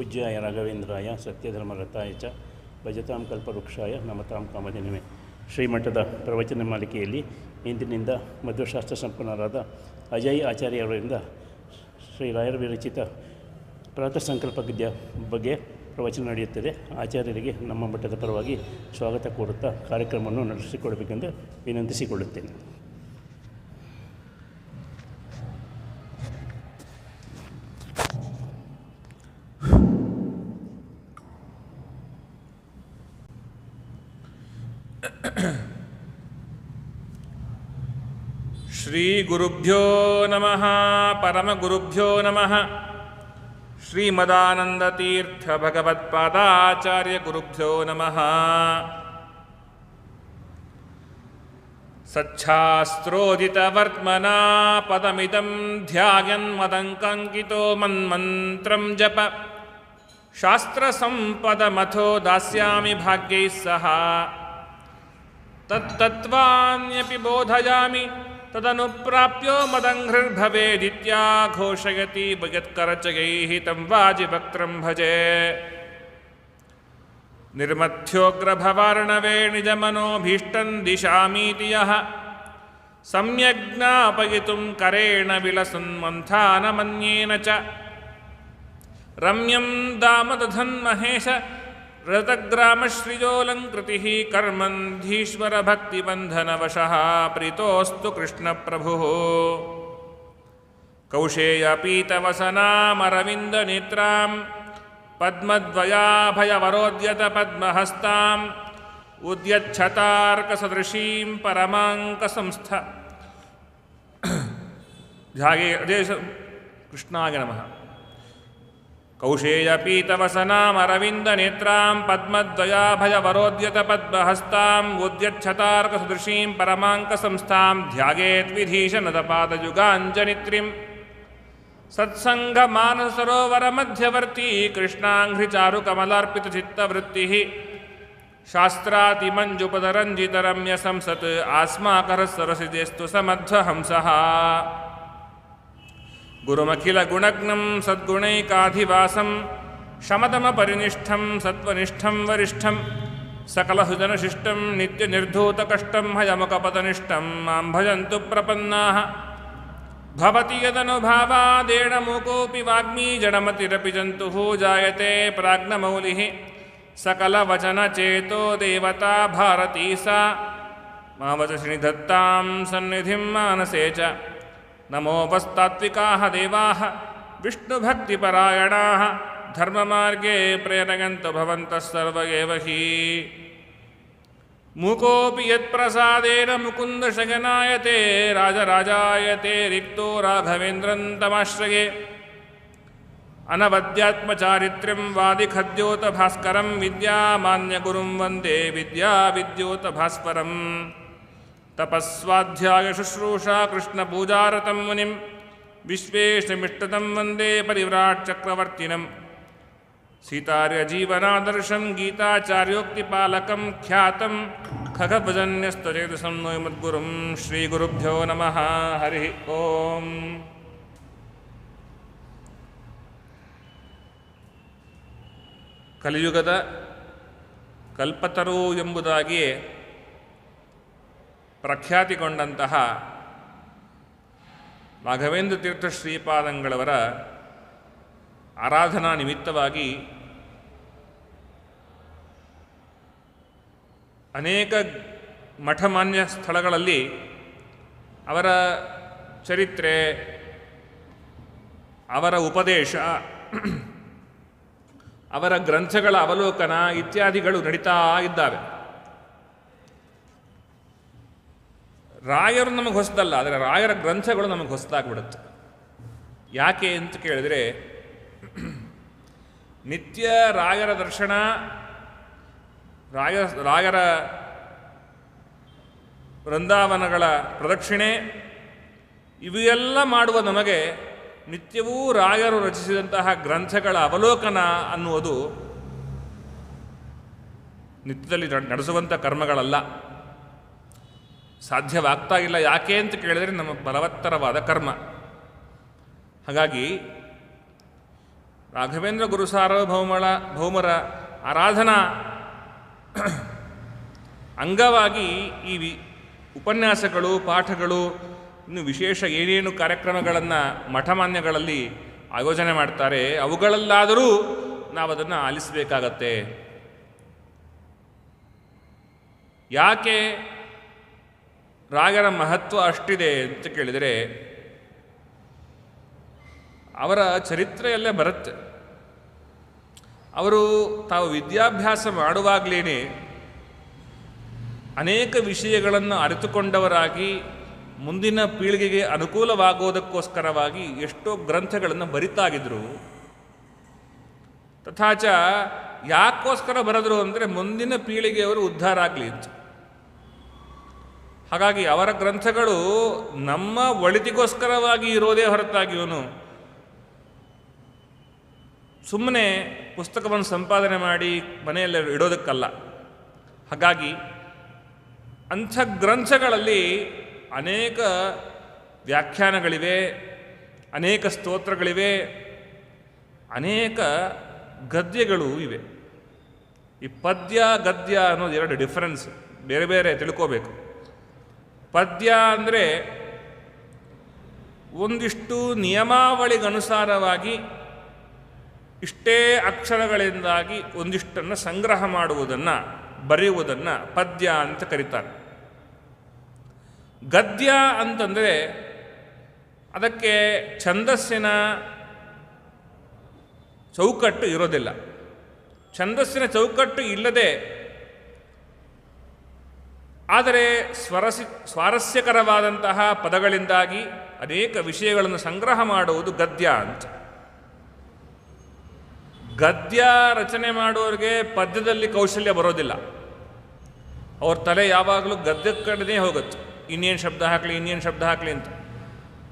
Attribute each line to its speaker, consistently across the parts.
Speaker 1: ಪೂಜ್ಯಾಯ ರಾಘವೇಂದ್ರಾಯ ಸತ್ಯಧರ್ಮರತಾಯ ಚ ಭಜತಾಂ ಕಲ್ಪವೃಕ್ಷಾಯ ನಮತಾಂ ಕಾಮಧೇನವೇ. ಶ್ರೀಮಠದ ಪ್ರವಚನ ಮಾಲಿಕೆಯಲ್ಲಿ ಇಂದಿನಿಂದ ಮಧ್ವಶಾಸ್ತ್ರ ಸಂಪನ್ನರಾದ ಅಜಯ್ ಆಚಾರ್ಯವರಿಂದ ಶ್ರೀ ರಾಯರ ವಿರಚಿತ ಪ್ರಾತಃ ಸಂಕಲ್ಪ ಗದ್ಯ ಬಗ್ಗೆ ಪ್ರವಚನ ನಡೆಯುತ್ತದೆ. ಆಚಾರ್ಯರಿಗೆ ನಮ್ಮ ಮಠದ ಪರವಾಗಿ ಸ್ವಾಗತ ಕೋರುತ್ತಾ ಕಾರ್ಯಕ್ರಮವನ್ನು ನಡೆಸಿಕೊಡಬೇಕೆಂದು ವಿನಂತಿಸಿಕೊಳ್ಳುತ್ತೇನೆ.
Speaker 2: ಶ್ರೀ ಗುರುಭ್ಯೋ ನಮಃ. ಪರಮಗುರುಭ್ಯೋ ನಮಃ. ಶ್ರೀಮದಾನಂದತೀರ್ಥ ಭಗವತ್ಪಾದಾಚಾರ್ಯ ಗುರುಭ್ಯೋ ನಮಃ. ಸಚ್ಛಾಸ್ತ್ರೋದಿತವರ್ತ್ಮನಾ ಪದಮಿದಂ ಧ್ಯಾಯನ್ ಮದಂಕಂಕಿತೋ ಮನ್ಮಂತ್ರಂ ಜಪ ಶಾಸ್ತ್ರಸಂಪದಮಥೋ ದಾಸ್ಯಾಮಿ ಭಾಗ್ಯೈಃ ಸಹ ತತ್ತತ್ವಾನ್ಯಪಿ ಬೋಧಯಾಮಿ ತದನುಪ್ರಾಪ್ಯೋ ಮದಂಘ್ರಿರ್ಭವೇದಿತ್ಯಾಘೋಷಯತಿ ಭಯತ್ಕರಚಗೈಃ ತಂ ವಾಜಿಭಕ್ತ್ರಂ ಭಜೆ. ನಿರ್ಮಥ್ಯೋಗ್ರಭವಾರ್ಣವೇ ನಿಜಮನೋಭೀಷ್ಟಂ ದಿಶಾಮೀತಿ ಯಃ ಸಮ್ಯಗ್ಜ್ಞಾಪಯಿತುಂ ಕರೇಣ ವಿಲಸನ್ಮಂಥಾನಮನ್ಯೇನ ಚ ರಮ್ಯಂ ದಾಮದಧನ್ಮಹೇಶ ರತಗ್ರಾಮಶ್ರಿಯೋಲಂಕೃತಿಃ ಕರ್ಮಂಧೀಶ್ವರ ಭಕ್ತಿಬಂಧನವಶಃ ಪ್ರೀತೋಸ್ತು ಕೃಷ್ಣಪ್ರಭುಃ. ಕೌಶೇಯಪೀತವಸನಾಮರವಿಂದನೇತ್ರಾಂ ಪದ್ಮದ್ವಯಾಭಯವರೋದ್ಯತ ಪದ್ಮಹಸ್ತಾಂ ಉದ್ಯಚ್ಛತಾರ್ಕಸದೃಶೀಂ ಪರಮಾಂಕಸಂಸ್ಥ ಕೃಷ್ಣಾಯ ನಮಃ. ಕೌಶೇಯಪೀತವಸನಾಮರವಿಂದನೇತ್ರಾಂ ಪದ್ಮದ್ವಯಾಭಯವರೋದ್ಯತ ಪದ್ಮಹಸ್ತಾಂ ಉದ್ಯಚ್ಛತಾರ್ಕಸದೃಶೀಂ ಪರಮಾಂಕಸಂಸ್ಥಾಂ ಧ್ಯಾಯೇತ್ವಿಧೀಶನದಪಾದಯುಗಾಂಜನಿತ್ರಿಂ ಸತ್ಸಂಗಮಾನಸರೋವರಮಧ್ಯವರ್ತಿ ಕೃಷ್ಣಾಂಘ್ರಿಚಾರುಕಮಲಾರ್ಪಿತಚಿತ್ತವೃತ್ತಿಃ ಶಾಸ್ತ್ರಾತಿಮಂಜುಪದರಂಜಿತರಮ್ಯ ಸಂಸತ್ ಆಸ್ಮಾಕರಸ್ಸರಸಿಜೇಸ್ತು ಸಮಧ್ವಹಂಸಃ. ಗುರುಮಖಿಲಗುಣಗ್ನಂ ಸದ್ಗುಣೈಕಾಧಿವಾಸಂ ಶಮದಮಪರಿನಿಷ್ಠಂ ಸತ್ವನಿಷ್ಠಂ ವರಿಷ್ಠಂ ಸಕಲಸುಜನಶಿಷ್ಟಂ ನಿತ್ಯನಿರ್ಧೂತಕಷ್ಟಂ ಹಯಮುಖಪದನಿಷ್ಠಂ ಮಾಂ ಭಜಂತು ಪ್ರಪನ್ನಾಃ. ಭವತಿ ಯದನುಭಾವಾದೇಣಮೂಕೋऽಪಿ ವಾಗ್ಮೀ ಜಡಮತಿರಪಿ ಜಂತುಃ ಜಾಯತೆ ಪ್ರಾಜ್ಞಮೌಲಿಃ ಸಕಲವಚನಚೇತೋ ದೇವತಾ ಭಾರತೀ ಸಾ ಮಾವಚ ನಿಧತ್ತಾಂ ಸನ್ನಿಧಿಂ ಮಾನಸೇ ಚ. ನಮೋಪಸ್ತಾತ್ವಿಕಾಃ ದೇವಾಃ ವಿಷ್ಣುಭಕ್ತಿಪರಾಯಣಾಃ ಧರ್ಮಮಾರ್ಗೇ ಪ್ರೇರಯಂತು ಭವಂತಃ ಸರ್ವ ಏವ ಹಿ. ಮೂಕೋऽಪಿ ಯತ್ಪ್ರಸಾದೇನ ಮುಕುಂದಶಯನಾಯತೆ ರಾಜರಾಜಾಯತೆ ರಿಕ್ತೋ ರಾಘವೇಂದ್ರಂ ತಮಾಶ್ರಯೇ. ಅನವದ್ಯಾತ್ಮಚಾರಿತ್ರ್ಯಂ ವಾದಿಖದ್ಯೋತಭಾಸ್ಕರಂ ವಿದ್ಯಾಮಾನ್ಯಗುರುಂ ವಂದೇ ವಿದ್ಯಾವಿದ್ಯೋತಭಾಸ್ವರಂ. ತಪಸ್ವಾಧ್ಯಾಯ ಶುಶ್ರೂಷಾ ಕೃಷ್ಣಪೂಜಾರತಂ ಮುನಿಂ ವಿಶ್ವೇಶಮಿಷ್ಟದಂ ವಂದೇ ಪರಿವ್ರಾಟ್ ಚಕ್ರವರ್ತಿನಂ. ಸೀತಾರ್ಯಜೀವನಾದರ್ಶಂ ಗೀತಾಚಾರ್ಯೋಕ್ತಿಪಾಲಕಂ ಖ್ಯಾತಂ ಖಗಭಜನ್ಯಸ್ತಚೇತಸಂ ಮದ್ಗುರುಂ. ಶ್ರೀಗುರುಭ್ಯೋ ನಮಃ. ಹರಿ ಓಂ. ಕಲಿಯುಗದ ಕಲ್ಪತರು ಎಂಬುದಾಗಿಯೇ ಪ್ರಖ್ಯಾತಿಗೊಂಡಂತಹ ರಾಘವೇಂದ್ರ ತೀರ್ಥ ಶ್ರೀಪಾದಂಗಳವರ ಆರಾಧನಾ ನಿಮಿತ್ತವಾಗಿ ಅನೇಕ ಮಠಮಾನ್ಯ ಸ್ಥಳಗಳಲ್ಲಿ ಅವರ ಚರಿತ್ರೆ, ಅವರ ಉಪದೇಶ, ಅವರ ಗ್ರಂಥಗಳ ಅವಲೋಕನ ಇತ್ಯಾದಿಗಳು ನಡೀತಾ ಇದ್ದಾವೆ. ರಾಯರು ನಮಗೆ ಹೊಸದಲ್ಲ, ಆದರೆ ರಾಯರ ಗ್ರಂಥಗಳು ನಮಗೆ ಹೊಸದಾಗ್ಬಿಡುತ್ತೆ. ಯಾಕೆ ಅಂತ ಕೇಳಿದರೆ, ನಿತ್ಯ ರಾಯರ ದರ್ಶನ, ರಾಯರ ವೃಂದಾವನಗಳ ಪ್ರದಕ್ಷಿಣೆ ಇವೆಲ್ಲ ಮಾಡುವ ನಮಗೆ ನಿತ್ಯವೂ ರಾಯರು ರಚಿಸಿದಂತಹ ಗ್ರಂಥಗಳ ಅವಲೋಕನ ಅನ್ನುವುದು ನಿತ್ಯದಲ್ಲಿ ನಡೆಸುವಂಥ ಕರ್ಮಗಳಲ್ಲ, ಸಾಧ್ಯವಾಗ್ತಾ ಇಲ್ಲ. ಯಾಕೆ ಅಂತ ಕೇಳಿದರೆ ನಮ್ಮ ಬಲವತ್ತರವಾದ ಕರ್ಮ. ಹಾಗಾಗಿ ರಾಘವೇಂದ್ರ ಗುರು ಭೌಮರ ಆರಾಧನಾ ಅಂಗವಾಗಿ ಈ ಉಪನ್ಯಾಸಗಳು, ಪಾಠಗಳು, ಇನ್ನು ವಿಶೇಷ ಏನೇನು ಕಾರ್ಯಕ್ರಮಗಳನ್ನು ಮಠಮಾನ್ಯಗಳಲ್ಲಿ ಆಯೋಜನೆ ಮಾಡ್ತಾರೆ, ಅವುಗಳಲ್ಲಾದರೂ ನಾವು ಅದನ್ನು ಆಲಿಸಬೇಕಾಗತ್ತೆ. ಯಾಕೆ ರಾಯರ ಮಹತ್ವ ಅಷ್ಟಿದೆ ಅಂತ ಕೇಳಿದರೆ, ಅವರ ಚರಿತ್ರೆಯಲ್ಲೇ ಬರುತ್ತೆ. ಅವರು ತಾವು ವಿದ್ಯಾಭ್ಯಾಸ ಮಾಡುವಾಗಲೇ ಅನೇಕ ವಿಷಯಗಳನ್ನು ಅರಿತುಕೊಂಡವರಾಗಿ ಮುಂದಿನ ಪೀಳಿಗೆಗೆ ಅನುಕೂಲವಾಗುವುದಕ್ಕೋಸ್ಕರವಾಗಿ ಎಷ್ಟೋ ಗ್ರಂಥಗಳನ್ನು ಬರಿತಾಗಿದ್ರು. ತಥಾಚ ಯಾಕೋಸ್ಕರ ಬರೆದರು ಅಂದರೆ ಮುಂದಿನ ಪೀಳಿಗೆಯವರು ಉದ್ಧಾರ ಆಗಲಿ ಅಂತ. ಹಾಗಾಗಿ ಅವರ ಗ್ರಂಥಗಳು ನಮ್ಮ ಒಳಿತಿಗೋಸ್ಕರವಾಗಿ ಇರೋದೇ ಹೊರತಾಗಿ ಇವನು ಸುಮ್ಮನೆ ಪುಸ್ತಕವನ್ನು ಸಂಪಾದನೆ ಮಾಡಿ ಮನೆಯಲ್ಲಿ ಇಡೋದಕ್ಕಲ್ಲ. ಹಾಗಾಗಿ ಅಂಥ ಗ್ರಂಥಗಳಲ್ಲಿ ಅನೇಕ ವ್ಯಾಖ್ಯಾನಗಳಿವೆ, ಅನೇಕ ಸ್ತೋತ್ರಗಳಿವೆ, ಅನೇಕ ಗದ್ಯಗಳು ಇವೆ. ಈ ಪದ್ಯ ಗದ್ಯ ಅನ್ನೋದು ಎರಡು ಡಿಫರೆನ್ಸ್, ಬೇರೆ ಬೇರೆ ತಿಳ್ಕೋಬೇಕು. ಪದ್ಯ ಅಂದರೆ ಒಂದಿಷ್ಟು ನಿಯಮಾವಳಿಗನುಸಾರವಾಗಿ ಇಷ್ಟೇ ಅಕ್ಷರಗಳಿಂದಾಗಿ ಒಂದಿಷ್ಟನ್ನು ಸಂಗ್ರಹ ಮಾಡುವುದನ್ನು, ಬರೆಯುವುದನ್ನು ಪದ್ಯ ಅಂತ ಕರೀತಾರೆ. ಗದ್ಯ ಅಂತಂದರೆ ಅದಕ್ಕೆ ಛಂದಸ್ಸಿನ ಚೌಕಟ್ಟು ಇರೋದಿಲ್ಲ. ಛಂದಸ್ಸಿನ ಚೌಕಟ್ಟು ಇಲ್ಲದೆ ಆದರೆ ಸ್ವಾರಸ್ಯಕರವಾದಂತಹ ಪದಗಳಿಂದಾಗಿ ಅನೇಕ ವಿಷಯಗಳನ್ನು ಸಂಗ್ರಹ ಮಾಡುವುದು ಗದ್ಯ ಅಂತ. ಗದ್ಯ ರಚನೆ ಮಾಡುವವರಿಗೆ ಪದ್ಯದಲ್ಲಿ ಕೌಶಲ್ಯ ಬರೋದಿಲ್ಲ. ಅವ್ರ ತಲೆ ಯಾವಾಗಲೂ ಗದ್ಯ ಕಡೆನೇ ಹೋಗುತ್ತೆ, ಇನ್ನೇನು ಶಬ್ದ ಹಾಕಲಿ ಅಂತ.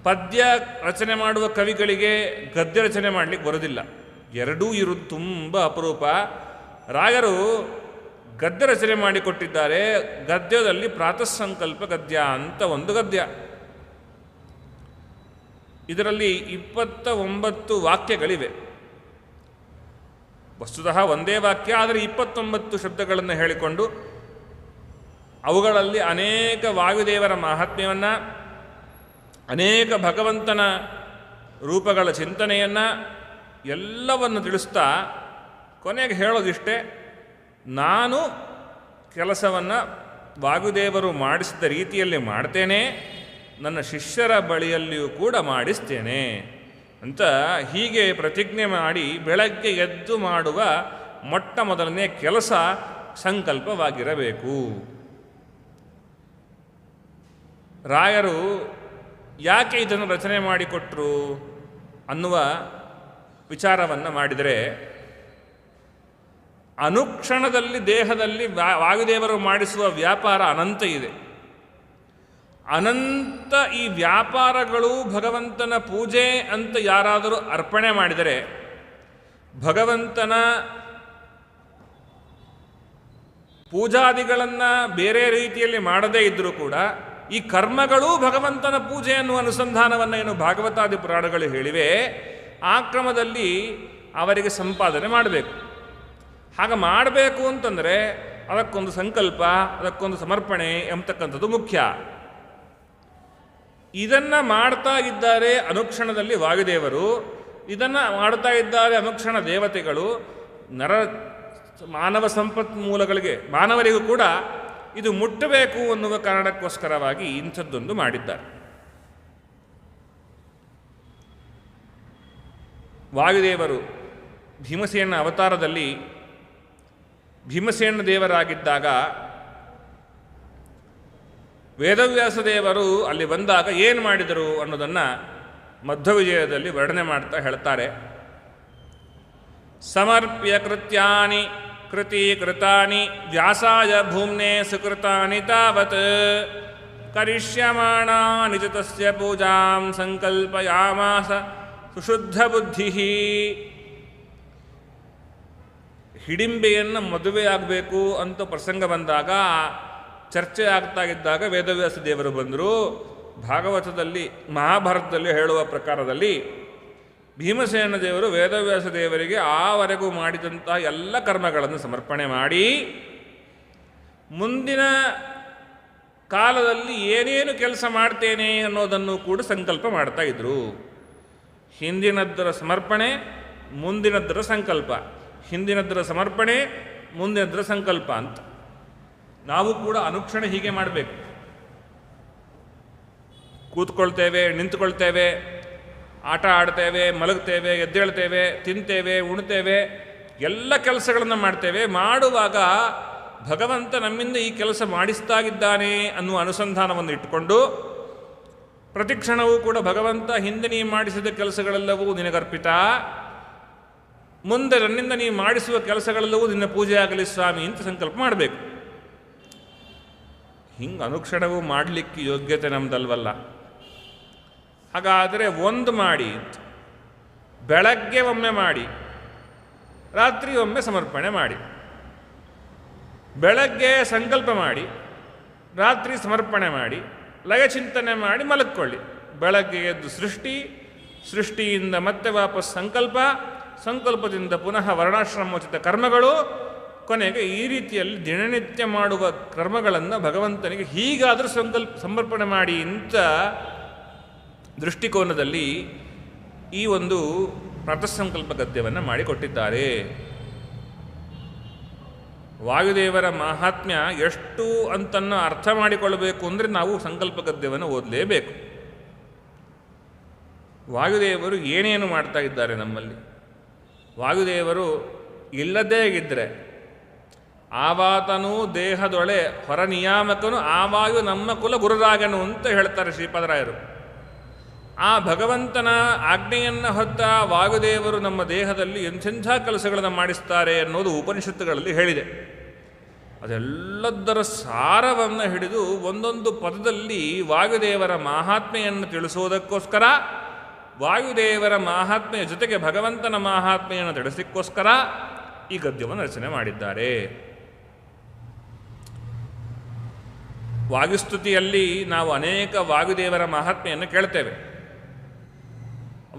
Speaker 2: ಪದ್ಯ ರಚನೆ ಮಾಡುವ ಕವಿಗಳಿಗೆ ಗದ್ಯ ರಚನೆ ಮಾಡಲಿಕ್ಕೆ ಬರೋದಿಲ್ಲ. ಎರಡೂ ಇರುವುದು ತುಂಬ ಅಪರೂಪ. ರಾಯರು ಗದ್ಯ ರಚನೆ ಮಾಡಿಕೊಟ್ಟಿದ್ದಾರೆ. ಗದ್ಯದಲ್ಲಿ ಪ್ರಾತಃಸಂಕಲ್ಪ ಗದ್ಯ ಅಂತ ಒಂದು ಗದ್ಯ. ಇದರಲ್ಲಿ 29 ವಾಕ್ಯಗಳಿವೆ. ವಸ್ತುತಃ ಒಂದೇ ವಾಕ್ಯ, ಆದರೆ 29 ಶಬ್ದಗಳನ್ನು ಹೇಳಿಕೊಂಡು ಅವುಗಳಲ್ಲಿ ಅನೇಕ ವಾಯುದೇವರ ಮಹಾತ್ಮ್ಯವನ್ನು, ಅನೇಕ ಭಗವಂತನ ರೂಪಗಳ ಚಿಂತನೆಯನ್ನು ಎಲ್ಲವನ್ನು ತಿಳಿಸ್ತಾ ಕೊನೆಗೆ ಹೇಳೋದಿಷ್ಟೇ, ನಾನು ಕೆಲಸವನ್ನು ವಾಯುದೇವರು ಮಾಡಿಸಿದ ರೀತಿಯಲ್ಲಿ ಮಾಡ್ತೇನೆ, ನನ್ನ ಶಿಷ್ಯರ ಬಳಿಯಲ್ಲಿಯೂ ಕೂಡ ಮಾಡಿಸ್ತೇನೆ ಅಂತ ಹೀಗೆ ಪ್ರತಿಜ್ಞೆ ಮಾಡಿ ಬೆಳಗ್ಗೆ ಎದ್ದು ಮಾಡುವ ಮೊಟ್ಟ ಮೊದಲನೇ ಕೆಲಸ ಸಂಕಲ್ಪವಾಗಿರಬೇಕು. ರಾಯರು ಯಾಕೆ ಇದನ್ನು ರಚನೆ ಮಾಡಿಕೊಟ್ರು ಅನ್ನುವ ವಿಚಾರವನ್ನು ಮಾಡಿದರೆ, ಅನುಕ್ಷಣದಲ್ಲಿ ದೇಹದಲ್ಲಿ ವಾಯುದೇವರು ಮಾಡಿಸುವ ವ್ಯಾಪಾರ ಅನಂತ ಇದೆ. ಅನಂತ ಈ ವ್ಯಾಪಾರಗಳು ಭಗವಂತನ ಪೂಜೆ ಅಂತ ಯಾರಾದರೂ ಅರ್ಪಣೆ ಮಾಡಿದರೆ, ಭಗವಂತನ ಪೂಜಾದಿಗಳನ್ನು ಬೇರೆ ರೀತಿಯಲ್ಲಿ ಮಾಡದೇ ಇದ್ದರೂ ಕೂಡ ಈ ಕರ್ಮಗಳೂ ಭಗವಂತನ ಪೂಜೆ ಅನ್ನುವ ಅನುಸಂಧಾನವನ್ನು ಏನು ಭಾಗವತಾದಿ ಪುರಾಣಗಳು ಹೇಳಿವೆ, ಆ ಕ್ರಮದಲ್ಲಿ ಅವರಿಗೆ ಸಂಪಾದನೆ ಮಾಡಬೇಕು. ಹಾಗೆ ಮಾಡಬೇಕು ಅಂತಂದರೆ ಅದಕ್ಕೊಂದು ಸಂಕಲ್ಪ, ಅದಕ್ಕೊಂದು ಸಮರ್ಪಣೆ ಎಂಬತಕ್ಕಂಥದ್ದು ಮುಖ್ಯ. ಇದನ್ನು ಮಾಡ್ತಾ ಇದ್ದಾರೆ ಅನುಕ್ಷಣದಲ್ಲಿ ವಾಯುದೇವರು, ಇದನ್ನು ಮಾಡ್ತಾ ಇದ್ದಾರೆ ಅನುಕ್ಷಣ ದೇವತೆಗಳು. ಮಾನವ ಸಂಪನ್ಮೂಲಗಳಿಗೆ, ಮಾನವರಿಗೂ ಕೂಡ ಇದು ಮುಟ್ಟಬೇಕು ಅನ್ನುವ ಕಾರಣಕ್ಕೋಸ್ಕರವಾಗಿ ಇಂಥದ್ದೊಂದು ಮಾಡಿದ್ದಾರೆ. ವಾಯುದೇವರು ಭೀಮಸೇನ ಅವತಾರದಲ್ಲಿ ಭೀಮಸೇನ ದೇವರಾಗಿದ್ದಾಗ ವೇದವ್ಯಾಸ ದೇವರು ಅಲ್ಲಿ ಬಂದಾಗ ಏನು ಮಾಡಿದರು ಅನ್ನೋದನ್ನು ಮಧ್ವವಿಜಯದಲ್ಲಿ ವರ್ಣನೆ ಮಾಡ್ತಾ ಹೇಳ್ತಾರೆ. ಸಮರ್ಪ್ಯ ಕೃತ್ಯಾನಿ ಕೃತೀಕೃತಾನಿ ವ್ಯಾಸಾಯ ಭೂಮ್ನೆ ಸುಕೃತಾನಿ ತಾವತ್ ಕರಿಷ್ಯಮಾಣಾನಿ ಚ ತಸ್ಯ ಪೂಜಾಂ ಸಂಕಲ್ಪಯಾಮಾಸ ಸುಶುದ್ಧ ಬುದ್ಧಿ. ಹಿಡಿಂಬೆಯನ್ನು ಮದುವೆ ಆಗಬೇಕು ಅಂತ ಪ್ರಸಂಗ ಬಂದಾಗ, ಚರ್ಚೆ ಆಗ್ತಾ ಇದ್ದಾಗ ವೇದವ್ಯಾಸ ದೇವರು ಬಂದರು. ಭಾಗವತದಲ್ಲಿ, ಮಹಾಭಾರತದಲ್ಲಿ ಹೇಳುವ ಪ್ರಕಾರದಲ್ಲಿ ಭೀಮಸೇನ ದೇವರು ವೇದವ್ಯಾಸ ದೇವರಿಗೆ ಆವರೆಗೂ ಮಾಡಿದಂತಹ ಎಲ್ಲ ಕರ್ಮಗಳನ್ನು ಸಮರ್ಪಣೆ ಮಾಡಿ ಮುಂದಿನ ಕಾಲದಲ್ಲಿ ಏನೇನು ಕೆಲಸ ಮಾಡ್ತೇನೆ ಅನ್ನೋದನ್ನು ಕೂಡ ಸಂಕಲ್ಪ ಮಾಡ್ತಾ ಇದ್ರು. ಹಿಂದಿನದ್ದರ ಸಮರ್ಪಣೆ, ಮುಂದಿನದ್ದರ ಸಂಕಲ್ಪ, ಹಿಂದಿನದ್ದರ ಸಮರ್ಪಣೆ, ಮುಂದಿನದ್ದರ ಸಂಕಲ್ಪ ಅಂತ. ನಾವು ಕೂಡ ಅನುಕ್ಷಣ ಹೀಗೆ ಮಾಡಬೇಕು. ಕೂತ್ಕೊಳ್ತೇವೆ, ನಿಂತುಕೊಳ್ತೇವೆ, ಆಟ ಆಡ್ತೇವೆ, ಮಲಗ್ತೇವೆ, ಎದ್ದೇಳ್ತೇವೆ, ತಿಂತೇವೆ, ಉಣ್ತೇವೆ, ಎಲ್ಲ ಕೆಲಸಗಳನ್ನು ಮಾಡ್ತೇವೆ. ಮಾಡುವಾಗ ಭಗವಂತ ನಮ್ಮಿಂದ ಈ ಕೆಲಸ ಮಾಡಿಸ್ತಾಗಿದ್ದಾನೆ ಅನ್ನುವ ಅನುಸಂಧಾನವನ್ನು ಇಟ್ಟುಕೊಂಡು ಪ್ರತಿಕ್ಷಣವೂ ಕೂಡ ಭಗವಂತ ಹಿಂದೆ ನೀ ಮಾಡಿಸಿದ ಕೆಲಸಗಳೆಲ್ಲವೂ ನಿನಗರ್ಪಿತ, ಮುಂದೆ ನನ್ನಿಂದ ನೀ ಮಾಡಿಸುವ ಕೆಲಸಗಳೆಲ್ಲವೂ ನಿನ್ನ ಪೂಜೆ ಆಗಲಿ ಸ್ವಾಮಿ ಅಂತ ಸಂಕಲ್ಪ ಮಾಡಬೇಕು. ಹಿಂಗೆ ಅನುಕ್ಷಣವೂ ಮಾಡಲಿಕ್ಕೆ ಯೋಗ್ಯತೆ ನಮ್ದಲ್ವಲ್ಲ. ಹಾಗಾದರೆ ಒಂದು ಮಾಡಿ, ಬೆಳಗ್ಗೆ ಒಮ್ಮೆ ಮಾಡಿ, ರಾತ್ರಿ ಒಮ್ಮೆ ಸಮರ್ಪಣೆ ಮಾಡಿ. ಬೆಳಗ್ಗೆ ಸಂಕಲ್ಪ ಮಾಡಿ, ರಾತ್ರಿ ಸಮರ್ಪಣೆ ಮಾಡಿ, ಲಯ ಚಿಂತನೆ ಮಾಡಿ ಮಲಕ್ಕೊಳ್ಳಿ. ಬೆಳಗ್ಗೆ ಎದ್ದು ಸೃಷ್ಟಿಯಿಂದ ಮತ್ತೆ ವಾಪಸ್ ಸಂಕಲ್ಪದಿಂದ ಪುನಃ ವರ್ಣಾಶ್ರಮೋಚಿತ ಕರ್ಮಗಳು, ಕೊನೆಗೆ ಈ ರೀತಿಯಲ್ಲಿ ದಿನನಿತ್ಯ ಮಾಡುವ ಕರ್ಮಗಳನ್ನು ಭಗವಂತನಿಗೆ ಹೀಗಾದರೂ ಸಮರ್ಪಣೆ ಮಾಡಿ ಅಂತ ದೃಷ್ಟಿಕೋನದಲ್ಲಿ ಈ ಒಂದು ಪ್ರಾತಃಸಂಕಲ್ಪ ಗದ್ಯವನ್ನು ಮಾಡಿಕೊಟ್ಟಿದ್ದಾರೆ. ವಾಯುದೇವರ ಮಹಾತ್ಮ್ಯ ಎಷ್ಟು ಅಂತನ್ನು ಅರ್ಥ ಮಾಡಿಕೊಳ್ಳಬೇಕು ಅಂದರೆ ನಾವು ಸಂಕಲ್ಪ ಗದ್ಯವನ್ನು ಓದಲೇಬೇಕು. ವಾಯುದೇವರು ಏನೇನು ಮಾಡ್ತಾ ಇದ್ದಾರೆ ನಮ್ಮಲ್ಲಿ. ವಾಯುದೇವರು ಇಲ್ಲದೇ ಇದ್ದರೆ ಆವಾತನೂ ದೇಹದೊಳೆ ಹೊರ ನಿಯಾಮಕನು ಆವಾಯು ನಮ್ಮ ಕುಲ ಗುರುರಾಗನು ಅಂತ ಹೇಳ್ತಾರೆ ಶ್ರೀಪಾದರಾಯರು. ಆ ಭಗವಂತನ ಆಜ್ಞೆಯನ್ನು ಹೊತ್ತ ವಾಯುದೇವರು ನಮ್ಮ ದೇಹದಲ್ಲಿ ಎಂಥೆಂಥ ಕೆಲಸಗಳನ್ನು ಮಾಡಿಸ್ತಾರೆ ಅನ್ನೋದು ಉಪನಿಷತ್ತುಗಳಲ್ಲಿ ಹೇಳಿದೆ. ಅದೆಲ್ಲದರ ಸಾರವನ್ನು ಹಿಡಿದು ಒಂದೊಂದು ಪದದಲ್ಲಿ ವಾಯುದೇವರ ಮಹಾತ್ಮೆಯನ್ನು ತಿಳಿಸೋದಕ್ಕೋಸ್ಕರ, ವಾಯುದೇವರ ಮಹಾತ್ಮೆಯ ಜೊತೆಗೆ ಭಗವಂತನ ಮಹಾತ್ಮೆಯನ್ನು ತಿಳಿಸಲಿಕ್ಕೋಸ್ಕರ ಈ ಗದ್ಯವನ್ನು ರಚನೆ ಮಾಡಿದ್ದಾರೆ. ವಾಯುಸ್ತುತಿಯಲ್ಲಿ ನಾವು ಅನೇಕ ವಾಯುದೇವರ ಮಹಾತ್ಮೆಯನ್ನು ಕೇಳ್ತೇವೆ.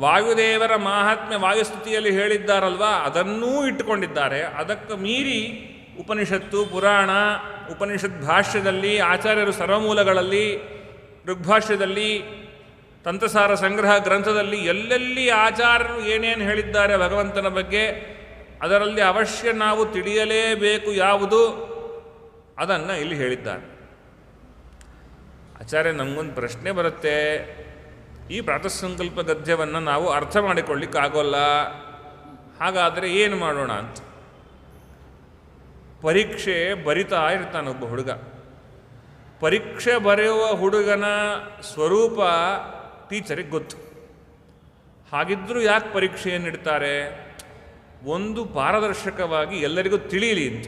Speaker 2: ವಾಯುದೇವರ ಮಹಾತ್ಮೆ ವಾಯುಸ್ತುತಿಯಲ್ಲಿ ಹೇಳಿದ್ದಾರಲ್ವಾ, ಅದನ್ನೂ ಇಟ್ಟುಕೊಂಡಿದ್ದಾರೆ. ಅದಕ್ಕೆ ಮೀರಿ ಉಪನಿಷತ್ತು, ಪುರಾಣ, ಉಪನಿಷತ್ ಭಾಷ್ಯದಲ್ಲಿ, ಆಚಾರ್ಯರು ಸರ್ವಮೂಲಗಳಲ್ಲಿ, ಋಗ್ಭಾಷ್ಯದಲ್ಲಿ, ತಂತ್ರಸಾರ ಸಂಗ್ರಹ ಗ್ರಂಥದಲ್ಲಿ ಎಲ್ಲೆಲ್ಲಿ ಆಚಾರ್ಯರು ಏನೇನು ಹೇಳಿದ್ದಾರೆ ಭಗವಂತನ ಬಗ್ಗೆ, ಅದರಲ್ಲಿ ಅವಶ್ಯ ನಾವು ತಿಳಿಯಲೇಬೇಕು ಯಾವುದು, ಅದನ್ನು ಇಲ್ಲಿ ಹೇಳಿದ್ದಾರೆ. ಆಚಾರ್ಯ, ನಮಗೊಂದು ಪ್ರಶ್ನೆ ಬರುತ್ತೆ. ಈ ಪ್ರಾತಃಸಂಕಲ್ಪ ಗದ್ಯವನ್ನು ನಾವು ಅರ್ಥ ಮಾಡಿಕೊಳ್ಳಿಕ್ಕಾಗೋಲ್ಲ, ಹಾಗಾದರೆ ಏನು ಮಾಡೋಣ ಅಂತ. ಪರೀಕ್ಷೆ ಬರಿತಾ ಇರ್ತಾನೊಬ್ಬ ಹುಡುಗ. ಪರೀಕ್ಷೆ ಬರೆಯುವ ಹುಡುಗನ ಸ್ವರೂಪ ಟೀಚರಿಗೆ ಗೊತ್ತು. ಹಾಗಿದ್ದರೂ ಯಾಕೆ ಪರೀಕ್ಷೆಯನ್ನು ಇಡ್ತಾರೆ? ಒಂದು ಪಾರದರ್ಶಕವಾಗಿ ಎಲ್ಲರಿಗೂ ತಿಳಿಯಲಿ ಅಂತ.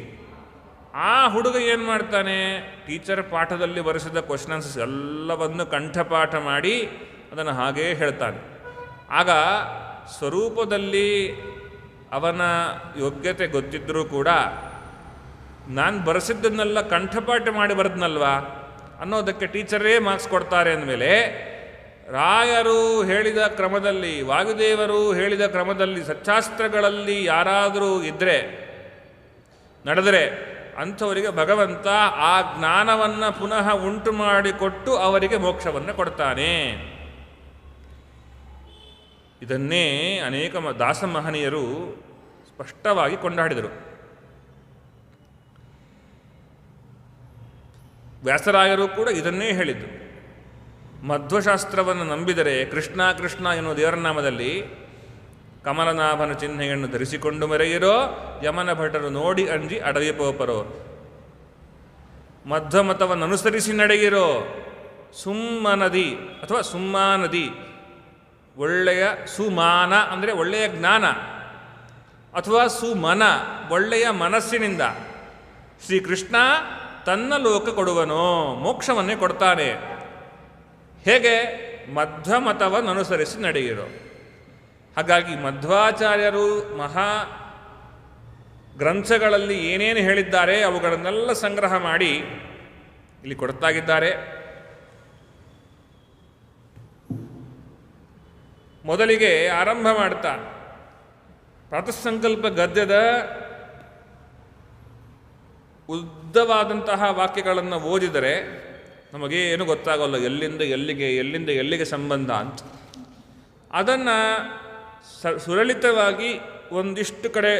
Speaker 2: ಆ ಹುಡುಗ ಏನು ಮಾಡ್ತಾನೆ, ಟೀಚರ್ ಪಾಠದಲ್ಲಿ ಬರೆಸಿದ ಕ್ವಶನ್ಸ್ ಎಲ್ಲವನ್ನು ಕಂಠಪಾಠ ಮಾಡಿ ಅದನ್ನು ಹಾಗೇ ಹೇಳ್ತಾನೆ. ಆಗ ಸ್ವರೂಪದಲ್ಲಿ ಅವನ ಯೋಗ್ಯತೆ ಗೊತ್ತಿದ್ದರೂ ಕೂಡ ನಾನು ಬರೆಸಿದ್ದನ್ನೆಲ್ಲ ಕಂಠಪಾಠ ಮಾಡಿ ಬರೆದ್ನಲ್ವಾ ಅನ್ನೋದಕ್ಕೆ ಟೀಚರೇ ಮಾರ್ಕ್ಸ್ ಕೊಡ್ತಾರೆ ಅಂದಮೇಲೆ, ರಾಯರು ಹೇಳಿದ ಕ್ರಮದಲ್ಲಿ, ವಾಯುದೇವರು ಹೇಳಿದ ಕ್ರಮದಲ್ಲಿ, ಸಚ್ಚಾಸ್ತ್ರಗಳಲ್ಲಿ ಯಾರಾದರೂ ಇದ್ದರೆ, ನಡೆದರೆ ಅಂಥವರಿಗೆ ಭಗವಂತ ಆ ಜ್ಞಾನವನ್ನು ಪುನಃ ಉಂಟು ಮಾಡಿಕೊಟ್ಟು ಅವರಿಗೆ ಮೋಕ್ಷವನ್ನು ಕೊಡ್ತಾನೆ. ಇದನ್ನೇ ಅನೇಕ ದಾಸಮಹನೀಯರು ಸ್ಪಷ್ಟವಾಗಿ ಕೊಂಡಾಡಿದರು. ವ್ಯಾಸರಾಯರು ಕೂಡ ಇದನ್ನೇ ಹೇಳಿದ್ದು. ಮಧ್ವಶಾಸ್ತ್ರವನ್ನು ನಂಬಿದರೆ ಕೃಷ್ಣ ಕೃಷ್ಣ ಎನ್ನುವ ದೇವರ ನಾಮದಲ್ಲಿ ಕಮಲನಾಭನ ಚಿಹ್ನೆಯನ್ನು ಧರಿಸಿಕೊಂಡು ಮೆರೆಯಿರೋ, ಯಮನ ಭಟರು ನೋಡಿ ಅಂಜಿ ಅಡವಿ ಪೋಪರೋ. ಮಧ್ವಮತವನ್ನು ಅನುಸರಿಸಿ ನಡೆಯಿರೋ, ಸುಮ್ಮನದಿ ಅಥವಾ ಸುಮ್ಮಾನದಿ, ಒಳ್ಳೆಯ ಸುಮಾನ ಅಂದರೆ ಒಳ್ಳೆಯ ಜ್ಞಾನ, ಅಥವಾ ಸುಮನ ಒಳ್ಳೆಯ ಮನಸ್ಸಿನಿಂದ ಶ್ರೀಕೃಷ್ಣ ತನ್ನ ಲೋಕ ಕೊಡುವನೋ, ಮೋಕ್ಷವನ್ನೇ ಕೊಡ್ತಾನೆ. ಹೇಗೆ? ಮಧ್ವಮತವನ್ನು ಅನುಸರಿಸಿ ನಡೆಯಿರೋ. ಹಾಗಾಗಿ ಮಧ್ವಾಚಾರ್ಯರು ಮಹಾ ಗ್ರಂಥಗಳಲ್ಲಿ ಏನೇನು ಹೇಳಿದ್ದಾರೆ ಅವುಗಳನ್ನೆಲ್ಲ ಸಂಗ್ರಹ ಮಾಡಿ ಇಲ್ಲಿ ಕೊಡ್ತಾಗಿದ್ದಾರೆ. ಮೊದಲಿಗೆ ಆರಂಭ ಮಾಡ್ತಾ ಪ್ರಾತಃಸಂಕಲ್ಪ ಗದ್ಯದ ಉದ್ದವಾದಂತಹ ವಾಕ್ಯಗಳನ್ನು ಓದಿದರೆ ನಮಗೇನು ಗೊತ್ತಾಗೋಲ್ಲ, ಎಲ್ಲಿಂದ ಎಲ್ಲಿಗೆ ಸಂಬಂಧ ಅಂತ. ಅದನ್ನು ಸುಲಲಿತವಾಗಿ ಒಂದಿಷ್ಟು ಕಡೆ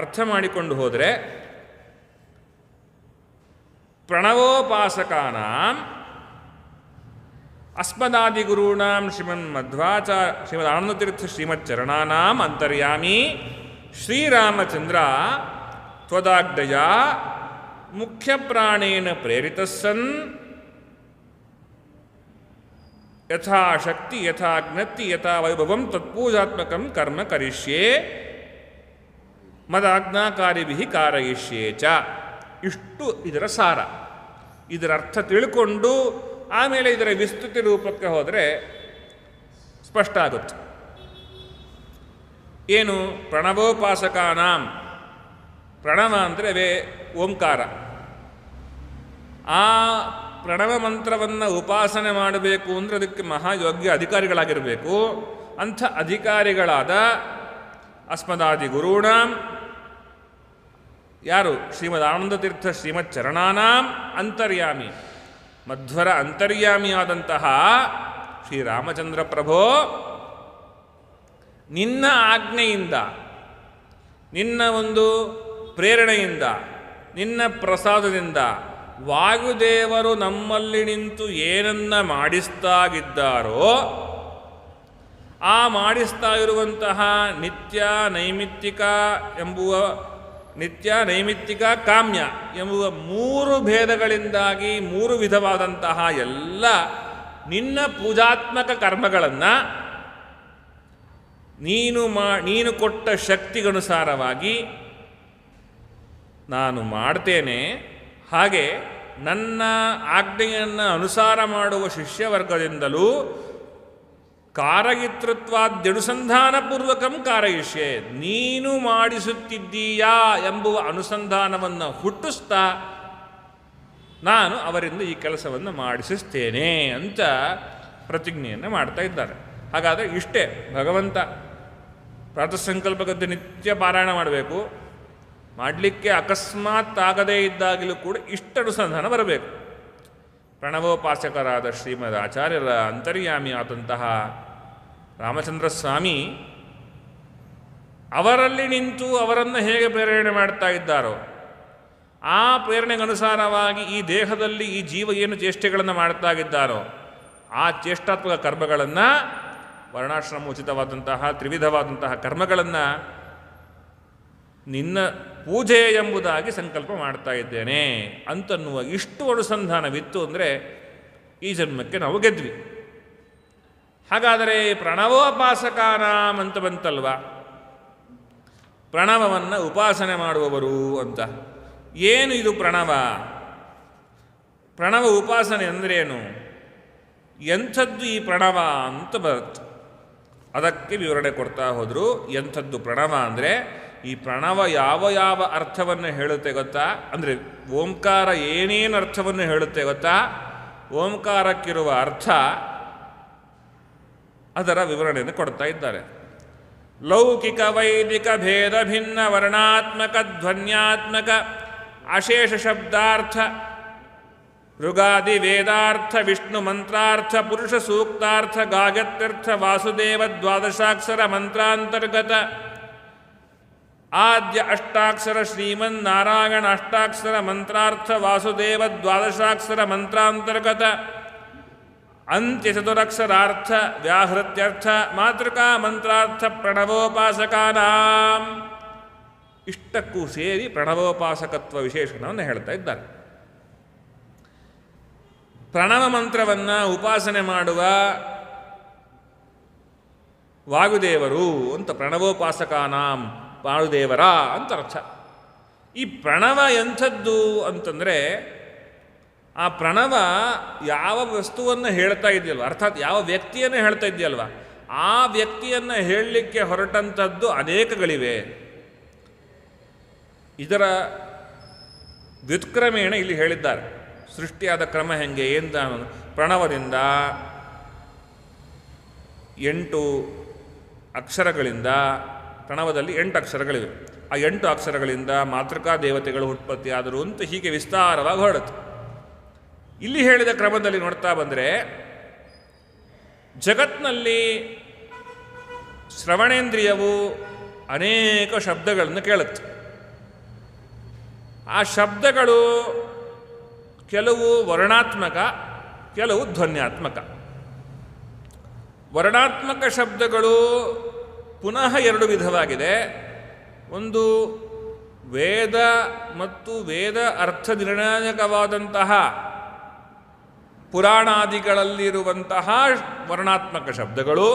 Speaker 2: ಅರ್ಥ ಮಾಡಿಕೊಂಡು ಹೋದರೆ ಪ್ರಣವೋಪಾಸಕಾನಾಂ ಅಸ್ಮದಾದಿಗುರುಣಾಂ ಶ್ರೀಮದಾನಂದತೀರ್ಥ ಶ್ರೀಮಚ್ಚರಣಾನಾಂ ಅಂತರ್ಯಾಮಿ ಶ್ರೀರಾಮಚಂದ್ರ ತ್ವದಾಗ್ರಯ ಮುಖ್ಯಪ್ರಾಣೇನ ಪ್ರೇರಿತಸ್ಸನ್ ಯಥಾಶಕ್ತಿ ಯಥಾಜ್ಞತಿ ಯಥಾ ವೈಭವಂ ತತ್ಪೂಜಾತ್ಮಕಂ ಕರ್ಮ ಕರಿಷ್ಯೆ ಮದಾಜ್ಞಾಕಾರಿಭಿಃ ಕಾರಯಿಷ್ಯೆ ಚ. ಇಷ್ಟು ಇದರ ಸಾರ. ಇದರ ಅರ್ಥ ತಿಳ್ಕೊಂಡು ಆಮೇಲೆ ಇದರ ವಿಸ್ತೃತಿ ರೂಪಕ್ಕೆ ಹೋದರೆ ಸ್ಪಷ್ಟ ಆಗುತ್ತೆ. ಏನು ಪ್ರಣವೋಪಾಸಕಾನಾಂ, ಪ್ರಣವ ಅಂದರೆ ಓಂಕಾರ. ಆ ಪ್ರಣವ ಮಂತ್ರವನ್ನು ಉಪಾಸನೆ ಮಾಡಬೇಕು ಅಂದರೆ ಅದಕ್ಕೆ ಮಹಾಯೋಗ್ಯ ಅಧಿಕಾರಿಗಳಾಗಿರಬೇಕು. ಅಂಥ ಅಧಿಕಾರಿಗಳಾದ ಅಸ್ಮದಾದಿ ಗುರುಣಾಂ, ಯಾರು ಶ್ರೀಮದ್ ಆನಂದತೀರ್ಥ ಶ್ರೀಮಚ್ಚರಣಾನಾಂ ಅಂತರ್ಯಾಮಿ, ಮಧ್ವರ ಅಂತರ್ಯಾಮಿಯಾದಂತಹ ಶ್ರೀರಾಮಚಂದ್ರ ಪ್ರಭೋ, ನಿನ್ನ ಆಜ್ಞೆಯಿಂದ, ನಿನ್ನ ಒಂದು ಪ್ರೇರಣೆಯಿಂದ, ನಿನ್ನ ಪ್ರಸಾದದಿಂದ ವಾಯುದೇವರು ನಮ್ಮಲ್ಲಿ ನಿಂತು ಏನನ್ನ ಮಾಡಿಸ್ತಾಗಿದ್ದಾರೋ ಆ ಮಾಡಿಸ್ತಾ ಇರುವಂತಹ ನಿತ್ಯ ನೈಮಿತ್ತಿಕ ಕಾಮ್ಯ ಎಂಬುವ ಮೂರು ಭೇದಗಳಿಂದಾಗಿ ಮೂರು ವಿಧವಾದಂತಹ ಎಲ್ಲ ನಿನ್ನ ಪೂಜಾತ್ಮಕ ಕರ್ಮಗಳನ್ನು ನೀನು ಕೊಟ್ಟ ಶಕ್ತಿಗನುಸಾರವಾಗಿ ನಾನು ಮಾಡ್ತೇನೆ. ಹಾಗೆ ನನ್ನ ಆಜ್ಞೆಯನ್ನು ಅನುಸಾರ ಮಾಡುವ ಶಿಷ್ಯವರ್ಗದಿಂದಲೂ ಕಾರಯಿತೃತ್ವಾದ್ಯನುಸಂಧಾನಪೂರ್ವಕಂ ಕಾರಯಿಷ್ಯೆ, ನೀನು ಮಾಡಿಸುತ್ತಿದ್ದೀಯಾ ಎಂಬುವ ಅನುಸಂಧಾನವನ್ನು ಹುಟ್ಟಿಸ್ತಾ ನಾನು ಅವರಿಂದ ಈ ಕೆಲಸವನ್ನು ಮಾಡಿಸಿಸ್ತೇನೆ ಅಂತ ಪ್ರತಿಜ್ಞೆಯನ್ನು ಮಾಡ್ತಾ ಇದ್ದಾರೆ. ಹಾಗಾದರೆ ಇಷ್ಟೇ ಭಗವಂತ ಪ್ರಾತಃಸಂಕಲ್ಪಗದ್ದು ನಿತ್ಯ ಪಾರಾಯಣ ಮಾಡಬೇಕು. ಮಾಡಲಿಕ್ಕೆ ಅಕಸ್ಮಾತ್ ಆಗದೇ ಇದ್ದಾಗಲೂ ಕೂಡ ಇಷ್ಟ ಅನುಸಂಧಾನ ಬರಬೇಕು. ಪ್ರಣವೋಪಾಸಕರಾದ ಶ್ರೀಮದ್ ಆಚಾರ್ಯರ ಅಂತರ್ಯಾಮಿ ಆದಂತಹ ರಾಮಚಂದ್ರ ಸ್ವಾಮಿ ಅವರಲ್ಲಿ ನಿಂತು ಅವರನ್ನು ಹೇಗೆ ಪ್ರೇರಣೆ ಮಾಡ್ತಾ ಇದ್ದಾರೋ ಆ ಪ್ರೇರಣೆಗನುಸಾರವಾಗಿ ಈ ದೇಹದಲ್ಲಿ ಈ ಜೀವ ಏನು ಚೇಷ್ಟೆಗಳನ್ನು ಮಾಡ್ತಾ ಇದ್ದಾರೋ ಆ ಚೇಷ್ಟಾತ್ಮಕ ಕರ್ಮಗಳನ್ನು, ವರ್ಣಾಶ್ರಮ ಉಚಿತವಾದಂತಹ ತ್ರಿವಿಧವಾದಂತಹ ಕರ್ಮಗಳನ್ನು ನಿನ್ನ ಪೂಜೆ ಎಂಬುದಾಗಿ ಸಂಕಲ್ಪ ಮಾಡ್ತಾ ಇದ್ದೇನೆ ಅಂತನ್ನುವ ಇಷ್ಟು ಅನುಸಂಧಾನವಿತ್ತು ಅಂದರೆ ಈ ಜನ್ಮಕ್ಕೆ ನಾವು ಗೆದ್ವಿ. ಹಾಗಾದರೆ ಪ್ರಣವೋಪಾಸಕಾನಾಂ ಅಂತ ಬಂತಲ್ವ, ಪ್ರಣವವನ್ನು ಉಪಾಸನೆ ಮಾಡುವವರು ಅಂತ. ಏನು ಇದು ಪ್ರಣವ? ಪ್ರಣವ ಉಪಾಸನೆ ಅಂದ್ರೇನು? ಎಂಥದ್ದು ಈ ಪ್ರಣವ ಅಂತ ಬರುತ್ತೆ. ಅದಕ್ಕೆ ವಿವರಣೆ ಕೊಡ್ತಾ ಹೋದರು. ಎಂಥದ್ದು ಪ್ರಣವ ಅಂದರೆ, ಈ ಪ್ರಣವ ಯಾವ ಯಾವ ಅರ್ಥವನ್ನು ಹೇಳುತ್ತೆ ಗೊತ್ತಾ? ಅಂದರೆ ಓಂಕಾರ ಏನೇನು ಅರ್ಥವನ್ನು ಹೇಳುತ್ತೆ ಗೊತ್ತಾ? ಓಂಕಾರಕ್ಕಿರುವ ಅರ್ಥ ಅದರ ವಿವರಣೆಯನ್ನು ಕೊಡ್ತಾ ಇದ್ದಾರೆ. ಲೌಕಿಕ ವೈದಿಕ ಭೇದ ಭಿನ್ನ ವರ್ಣಾತ್ಮಕ ಧ್ವನ್ಯಾತ್ಮಕ ಅಶೇಷ ಶಬ್ದಾರ್ಥ ಋಗಾದಿ ವೇದಾರ್ಥ ವಿಷ್ಣು ಮಂತ್ರಾರ್ಥ ಪುರುಷ ಸೂಕ್ತಾರ್ಥ ಗಾಯತ್ಯರ್ಥ ವಾಸುದೇವ ದ್ವಾದಶಾಕ್ಷರ ಮಂತ್ರಾಂತರ್ಗತ ಆದ್ಯ ಅಷ್ಟಾಕ್ಷರ ಶ್ರೀಮನ್ನಾರಾಯಣ ಅಷ್ಟಾಕ್ಷರ ಮಂತ್ರಾರ್ಥ ವಾಸುದೇವ ದ್ವಾದಶಾಕ್ಷರ ಮಂತ್ರಾಂತರ್ಗತ ಅಂತ್ಯ ಚತುರಕ್ಷರಾರ್ಥ ವ್ಯಾಹೃತ್ಯರ್ಥ ಮಾತೃಕಾ ಮಂತ್ರಾರ್ಥ ಪ್ರಣವೋಪಾಸಕಾನಾಂ. ಇಷ್ಟಕ್ಕೂ ಸೇರಿ ಪ್ರಣವೋಪಾಸಕತ್ವ ವಿಶೇಷಣವನ್ನು ಹೇಳ್ತಾ ಇದ್ದಾರೆ. ಪ್ರಣವ ಮಂತ್ರವನ್ನು ಉಪಾಸನೆ ಮಾಡುವ ವಾಯುದೇವರು ಅಂತ, ಪ್ರಣವೋಪಾಸಕಾನಾಂ ವಾಯುದೇವರ ಅಂತ ಅರ್ಥ. ಈ ಪ್ರಣವ ಎಂಥದ್ದು ಅಂತಂದರೆ, ಆ ಪ್ರಣವ ಯಾವ ವಸ್ತುವನ್ನು ಹೇಳ್ತಾ ಇದೆಯಲ್ವ, ಅರ್ಥಾತ್ ಯಾವ ವ್ಯಕ್ತಿಯನ್ನು ಹೇಳ್ತಾ ಇದೆಯಲ್ವ, ಆ ವ್ಯಕ್ತಿಯನ್ನು ಹೇಳಲಿಕ್ಕೆ ಹೊರಟಂಥದ್ದು ಅನೇಕಗಳಿವೆ. ಇದರ ವ್ಯುತ್ಕ್ರಮೇಣ ಇಲ್ಲಿ ಹೇಳಿದ್ದಾರೆ. ಸೃಷ್ಟಿಯಾದ ಕ್ರಮ ಹೆಂಗೆ ಅಂತ ಪ್ರಣವದಿಂದ 8 ಅಕ್ಷರಗಳಿಂದ, ಪ್ರಣವದಲ್ಲಿ 8 ಅಕ್ಷರಗಳಿವೆ, ಆ 8 ಅಕ್ಷರಗಳಿಂದ ಮಾತೃಕಾ ದೇವತೆಗಳು ಉತ್ಪತ್ತಿ ಆದರು ಅಂತ ಹೀಗೆ ವಿಸ್ತಾರವಾಗಿ ಹೊರಡುತ್ತೆ. ಇಲ್ಲಿ ಹೇಳಿದ ಕ್ರಮದಲ್ಲಿ ನೋಡ್ತಾ ಬಂದರೆ ಜಗತ್ನಲ್ಲಿ ಶ್ರವಣೇಂದ್ರಿಯವು ಅನೇಕ ಶಬ್ದಗಳನ್ನು ಕೇಳುತ್ತೆ. ಆ ಶಬ್ದಗಳು ಕೆಲವು ವರ್ಣಾತ್ಮಕ, ಕೆಲವು ಧ್ವನ್ಯಾತ್ಮಕ. ವರ್ಣಾತ್ಮಕ ಶಬ್ದಗಳು ಪುನಃ 2 ವಿಧವಾಗಿದೆ. ಒಂದು ವೇದ ಮತ್ತು ವೇದ ಅರ್ಥ ನಿರ್ಣಾಯಕವಾದಂತಹ ಪುರಾಣಾದಿಗಳಲ್ಲಿರುವಂತಹ ವರ್ಣಾತ್ಮಕ ಶಬ್ದಗಳು.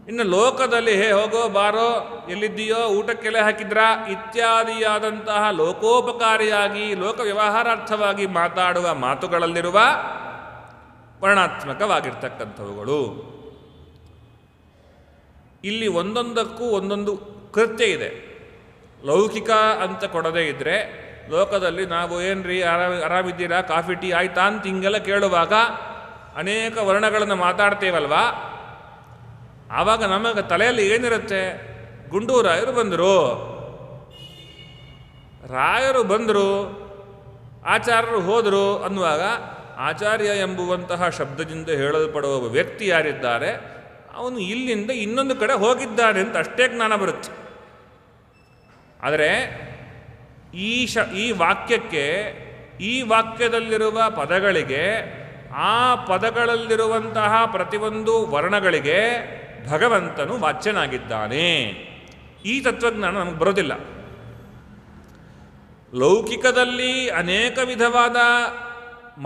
Speaker 2: ಇನ್ನು ಲೋಕದಲ್ಲಿ ಹೋಗೋ ಬಾರೋ, ಎಲ್ಲಿದ್ದೀಯೋ, ಊಟಕ್ಕೆಲೆ ಹಾಕಿದ್ರಾ ಇತ್ಯಾದಿಯಾದಂತಹ ಲೋಕೋಪಕಾರಿಯಾಗಿ ಲೋಕ ವ್ಯವಹಾರಾರ್ಥವಾಗಿ ಮಾತಾಡುವ ಮಾತುಗಳಲ್ಲಿರುವ ವರ್ಣಾತ್ಮಕವಾಗಿರ್ತಕ್ಕಂಥವುಗಳು. ಇಲ್ಲಿ ಒಂದೊಂದಕ್ಕೂ ಒಂದೊಂದು ಕೃತ್ಯ ಇದೆ. ಲೌಕಿಕ ಅಂತ ಕೊಡದೇ ಇದ್ದರೆ ಲೋಕದಲ್ಲಿ ನಾವು ಏನ್ರಿ ಆರಾಮಿದ್ದೀರಾ, ಕಾಫಿ ಟೀ ಆಯ್ತಾ ಅಂತ ಹಿಂಗೆಲ್ಲ ಕೇಳುವಾಗ ಅನೇಕ ವರ್ಣಗಳನ್ನು ಮಾತಾಡ್ತೇವಲ್ವಾ, ಆವಾಗ ನಮಗೆ ತಲೆಯಲ್ಲಿ ಏನಿರುತ್ತೆ, ಗುಂಡೂರಾಯರು ಬಂದರು, ರಾಯರು ಬಂದರು, ಆಚಾರ್ಯರು ಹೋದರು ಅನ್ನುವಾಗ ಆಚಾರ್ಯ ಎಂಬುವಂತಹ ಶಬ್ದದಿಂದ ಹೇಳಲ್ಪಡುವ ವ್ಯಕ್ತಿ ಯಾರಿದ್ದಾರೆ ಅವನು ಇಲ್ಲಿಂದ ಇನ್ನೊಂದು ಕಡೆ ಹೋಗಿದ್ದಾನೆ ಅಂತ ಅಷ್ಟೇ ಜ್ಞಾನ ಬರುತ್ತೆ. ಆದರೆ ಈ ವಾಕ್ಯಕ್ಕೆ, ಈ ವಾಕ್ಯದಲ್ಲಿರುವ ಪದಗಳಿಗೆ, ಆ ಪದಗಳಲ್ಲಿರುವಂತಹ ಪ್ರತಿಯೊಂದು ವರ್ಣಗಳಿಗೆ ಭಗವಂತನು ವಾಚ್ಯನಾಗಿದ್ದಾನೆ. ಈ ತತ್ವಜ್ಞಾನ ನಮಗೆ ಬರೋದಿಲ್ಲ. ಲೌಕಿಕದಲ್ಲಿ ಅನೇಕ ವಿಧವಾದ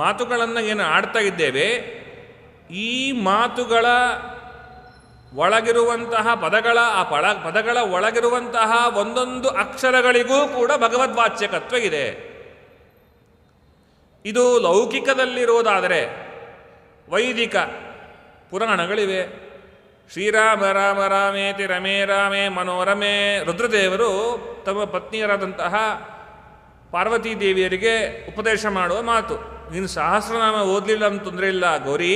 Speaker 2: ಮಾತುಗಳನ್ನು ಏನು ಆಡ್ತಾ ಇದ್ದೇವೆ, ಈ ಮಾತುಗಳ ಒಳಗಿರುವಂತಹ ಪದಗಳ ಒಳಗಿರುವಂತಹ ಒಂದೊಂದು ಅಕ್ಷರಗಳಿಗೂ ಕೂಡ ಭಗವದ್ವಾಚ್ಯಕತ್ವ ಇದೆ. ಇದು ಲೌಕಿಕದಲ್ಲಿರುವುದಾದರೆ ವೈದಿಕ ಪುರಾಣಗಳಿವೆ. ಶ್ರೀರಾಮ ರಾಮ ರಾಮೇತಿ ರಮೇ ರಾಮೇ ಮನೋರಮೆ. ರುದ್ರದೇವರು ತಮ್ಮ ಪತ್ನಿಯರಾದಂತಹ ಪಾರ್ವತೀ ದೇವಿಯರಿಗೆ ಉಪದೇಶ ಮಾಡುವ ಮಾತು, ನೀನು ಸಹಸ್ರನಾಮ ಓದಲಿಲ್ಲ ಅಂತ ತೊಂದರೆ ಇಲ್ಲ ಗೌರಿ,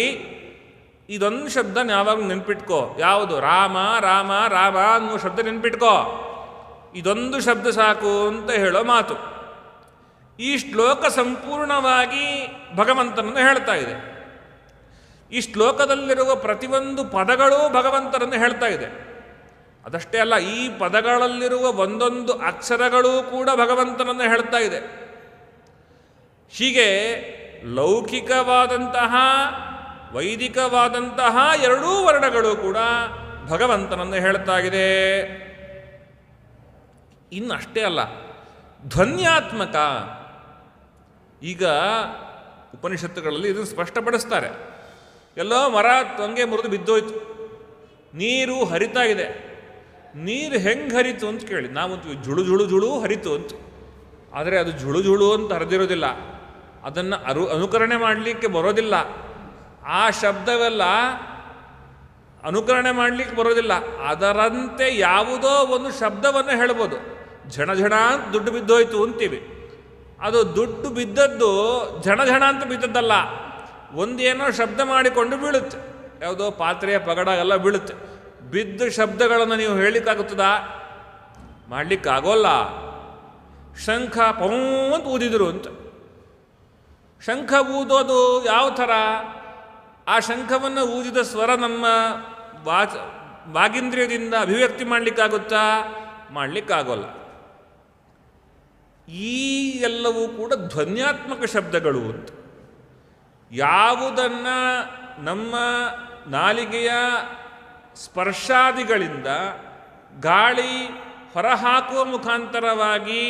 Speaker 2: ಇದೊಂದು ಶಬ್ದ ಯಾವಾಗಲೂ ನೆನ್ಪಿಟ್ಕೋ. ಯಾವುದು? ರಾಮ ರಾಮ ರಾಮ ಅನ್ನೋ ಶಬ್ದ ನೆನ್ಪಿಟ್ಕೋ, ಇದೊಂದು ಶಬ್ದ ಸಾಕು ಅಂತ ಹೇಳೋ ಮಾತು. ಈ ಶ್ಲೋಕ ಸಂಪೂರ್ಣವಾಗಿ ಭಗವಂತನನ್ನು ಹೇಳ್ತಾ ಇದೆ. ಈ ಶ್ಲೋಕದಲ್ಲಿರುವ ಪ್ರತಿಯೊಂದು ಪದಗಳೂ ಭಗವಂತನನ್ನು ಹೇಳ್ತಾ ಇದೆ. ಅದಷ್ಟೇ ಅಲ್ಲ, ಈ ಪದಗಳಲ್ಲಿರುವ ಒಂದೊಂದು ಅಕ್ಷರಗಳೂ ಕೂಡ ಭಗವಂತನನ್ನು ಹೇಳ್ತಾ ಇದೆ. ಹೀಗೆ ಲೌಕಿಕವಾದಂತಹ ವೈದಿಕವಾದಂತಹ ಎರಡೂ ವರ್ಣಗಳು ಕೂಡ ಭಗವಂತನನ್ನು ಹೇಳ್ತಾ ಇದೆ. ಇನ್ನಷ್ಟೇ ಅಲ್ಲ, ಧ್ವನ್ಯಾತ್ಮಕ. ಈಗ ಉಪನಿಷತ್ತುಗಳಲ್ಲಿ ಇದನ್ನು ಸ್ಪಷ್ಟಪಡಿಸ್ತಾರೆ. ಎಲ್ಲೋ ಮರ ತೊಂಗೆ ಮುರಿದು ಬಿದ್ದೋಯ್ತು, ನೀರು ಹರಿತಾ ಇದೆ. ನೀರು ಹೆಂಗೆ ಹರಿತು ಅಂತ ಕೇಳಿ ನಾವಂತೂ ಜುಳು ಜುಳು ಜುಳು ಹರಿತು ಅಂತ. ಆದರೆ ಅದು ಜುಳು ಜುಳು ಅಂತ ಹರಿದಿರೋದಿಲ್ಲ, ಅದನ್ನು ಅನುಕರಣೆ ಮಾಡಲಿಕ್ಕೆ ಬರೋದಿಲ್ಲ. ಆ ಶಬ್ದವೆಲ್ಲ ಅನುಕರಣೆ ಮಾಡಲಿಕ್ಕೆ ಬರೋದಿಲ್ಲ. ಅದರಂತೆ ಯಾವುದೋ ಒಂದು ಶಬ್ದವನ್ನು ಹೇಳ್ಬೋದು. ಝಣ ಝಣ ಅಂತ ದುಡ್ಡು ಬಿದ್ದೋಯ್ತು ಅಂತೀವಿ. ಅದು ದುಡ್ಡು ಬಿದ್ದದ್ದು ಝಣ ಝಣ ಅಂತ ಬಿದ್ದದ್ದಲ್ಲ, ಒಂದೇನೋ ಶಬ್ದ ಮಾಡಿಕೊಂಡು ಬೀಳುತ್ತೆ. ಯಾವುದೋ ಪಾತ್ರೆಯ ಪಗಡ ಎಲ್ಲ ಬೀಳುತ್ತೆ. ಬಿದ್ದ ಶಬ್ದಗಳನ್ನು ನೀವು ಹೇಳಲಿಕ್ಕಾಗುತ್ತದಾ? ಮಾಡಲಿಕ್ಕಾಗೋಲ್ಲ. ಶಂಖ ಪೌ ಅಂತ ಊದಿದ್ರು ಅಂತ. ಶಂಖ ಊದೋದು ಯಾವ ಥರ? ಆ ಶಂಖವನ್ನು ಊದಿದ ಸ್ವರ ನಮ್ಮ ವಾಗೀಂದ್ರಿಯದಿಂದ ಅಭಿವ್ಯಕ್ತಿ ಮಾಡಲಿಕ್ಕಾಗುತ್ತಾ? ಮಾಡಲಿಕ್ಕಾಗೋಲ್ಲ. ಈ ಎಲ್ಲವೂ ಕೂಡ ಧ್ವನ್ಯಾತ್ಮಕ ಶಬ್ದಗಳು ಅಂತ. ಯಾವುದನ್ನು ನಮ್ಮ ನಾಲಿಗೆಯ ಸ್ಪರ್ಶಾದಿಗಳಿಂದ ಗಾಳಿ ಹೊರಹಾಕುವ ಮುಖಾಂತರವಾಗಿ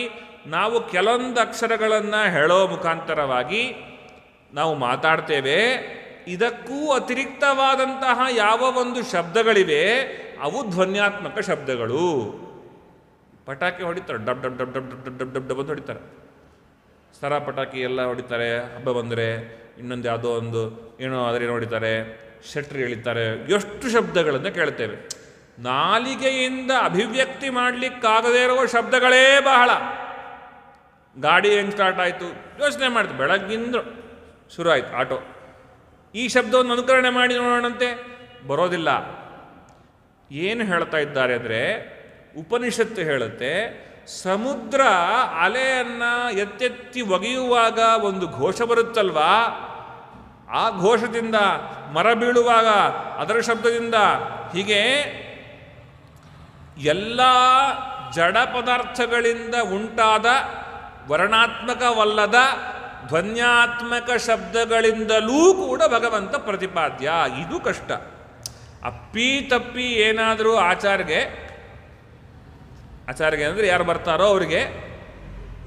Speaker 2: ನಾವು ಕೆಲವೊಂದು ಅಕ್ಷರಗಳನ್ನು ಹೇಳೋ ಮುಖಾಂತರವಾಗಿ ನಾವು ಮಾತಾಡ್ತೇವೆ. ಇದಕ್ಕೂ ಅತಿರಿಕ್ತವಾದಂತಹ ಯಾವ ಒಂದು ಶಬ್ದಗಳಿವೆ ಅವು ಧ್ವನ್ಯಾತ್ಮಕ ಶಬ್ದಗಳು. ಪಟಾಕಿ ಹೊಡಿತಾರೆ, dub dub dub dub dub dub dub dub ಅಂತ ಹೊಡಿತಾರೆ. ಸರ ಪಟಾಕಿ ಎಲ್ಲ ಹೊಡಿತಾರೆ. ಹಬ್ಬ ಬಂದರೆ ಇನ್ನೊಂದು ಯಾವುದೋ ಒಂದು ಏನೋ ಅದರೇನೋ ಹೊಡಿತಾರೆ, ಶೆಟ್ರಿ ಎಳಿತಾರೆ. ಎಷ್ಟು ಶಬ್ದಗಳನ್ನು ಕೇಳ್ತೇವೆ. ನಾಲಿಗೆಯಿಂದ ಅಭಿವ್ಯಕ್ತಿ ಮಾಡಲಿಕ್ಕಾಗದೇ ಇರುವ ಶಬ್ದಗಳೇ ಬಹಳ. ಗಾಡಿ ಹೆಂಗೆ ಸ್ಟಾರ್ಟ್ ಆಯಿತು ಯೋಚನೆ ಮಾಡ್ತೀವಿ, ಬೆಳಗ್ಗಿಂದ ಶುರು ಆಯಿತು ಆಟೋ. ಈ ಶಬ್ದವನ್ನು ಅನುಕರಣೆ ಮಾಡಿ ನೋಡೋಣಂತೆ, ಬರೋದಿಲ್ಲ. ಏನು ಹೇಳ್ತಾ ಇದ್ದಾರೆ ಅಂದರೆ, ಉಪನಿಷತ್ತು ಹೇಳುತ್ತೆ, ಸಮುದ್ರ ಅಲೆಯನ್ನು ಎತ್ತೆತ್ತಿ ಒಗೆಯುವಾಗ ಒಂದು ಘೋಷ ಬರುತ್ತಲ್ವಾ, ಆ ಘೋಷದಿಂದ ಮರ ಬೀಳುವಾಗ ಅದರ ಶಬ್ದದಿಂದ, ಹೀಗೆ ಎಲ್ಲ ಜಡ ಪದಾರ್ಥಗಳಿಂದ ಉಂಟಾದ ವರ್ಣಾತ್ಮಕವಲ್ಲದ ಧ್ವನ್ಯಾತ್ಮಕ ಶಬ್ದಗಳಿಂದಲೂ ಕೂಡ ಭಗವಂತ ಪ್ರತಿಪಾದ್ಯ. ಇದು ಕಷ್ಟ. ಅಪ್ಪಿ ತಪ್ಪಿ ಏನಾದರೂ ಆಚಾರ್ಗೆ ಅಂದರೆ ಯಾರು ಬರ್ತಾರೋ ಅವರಿಗೆ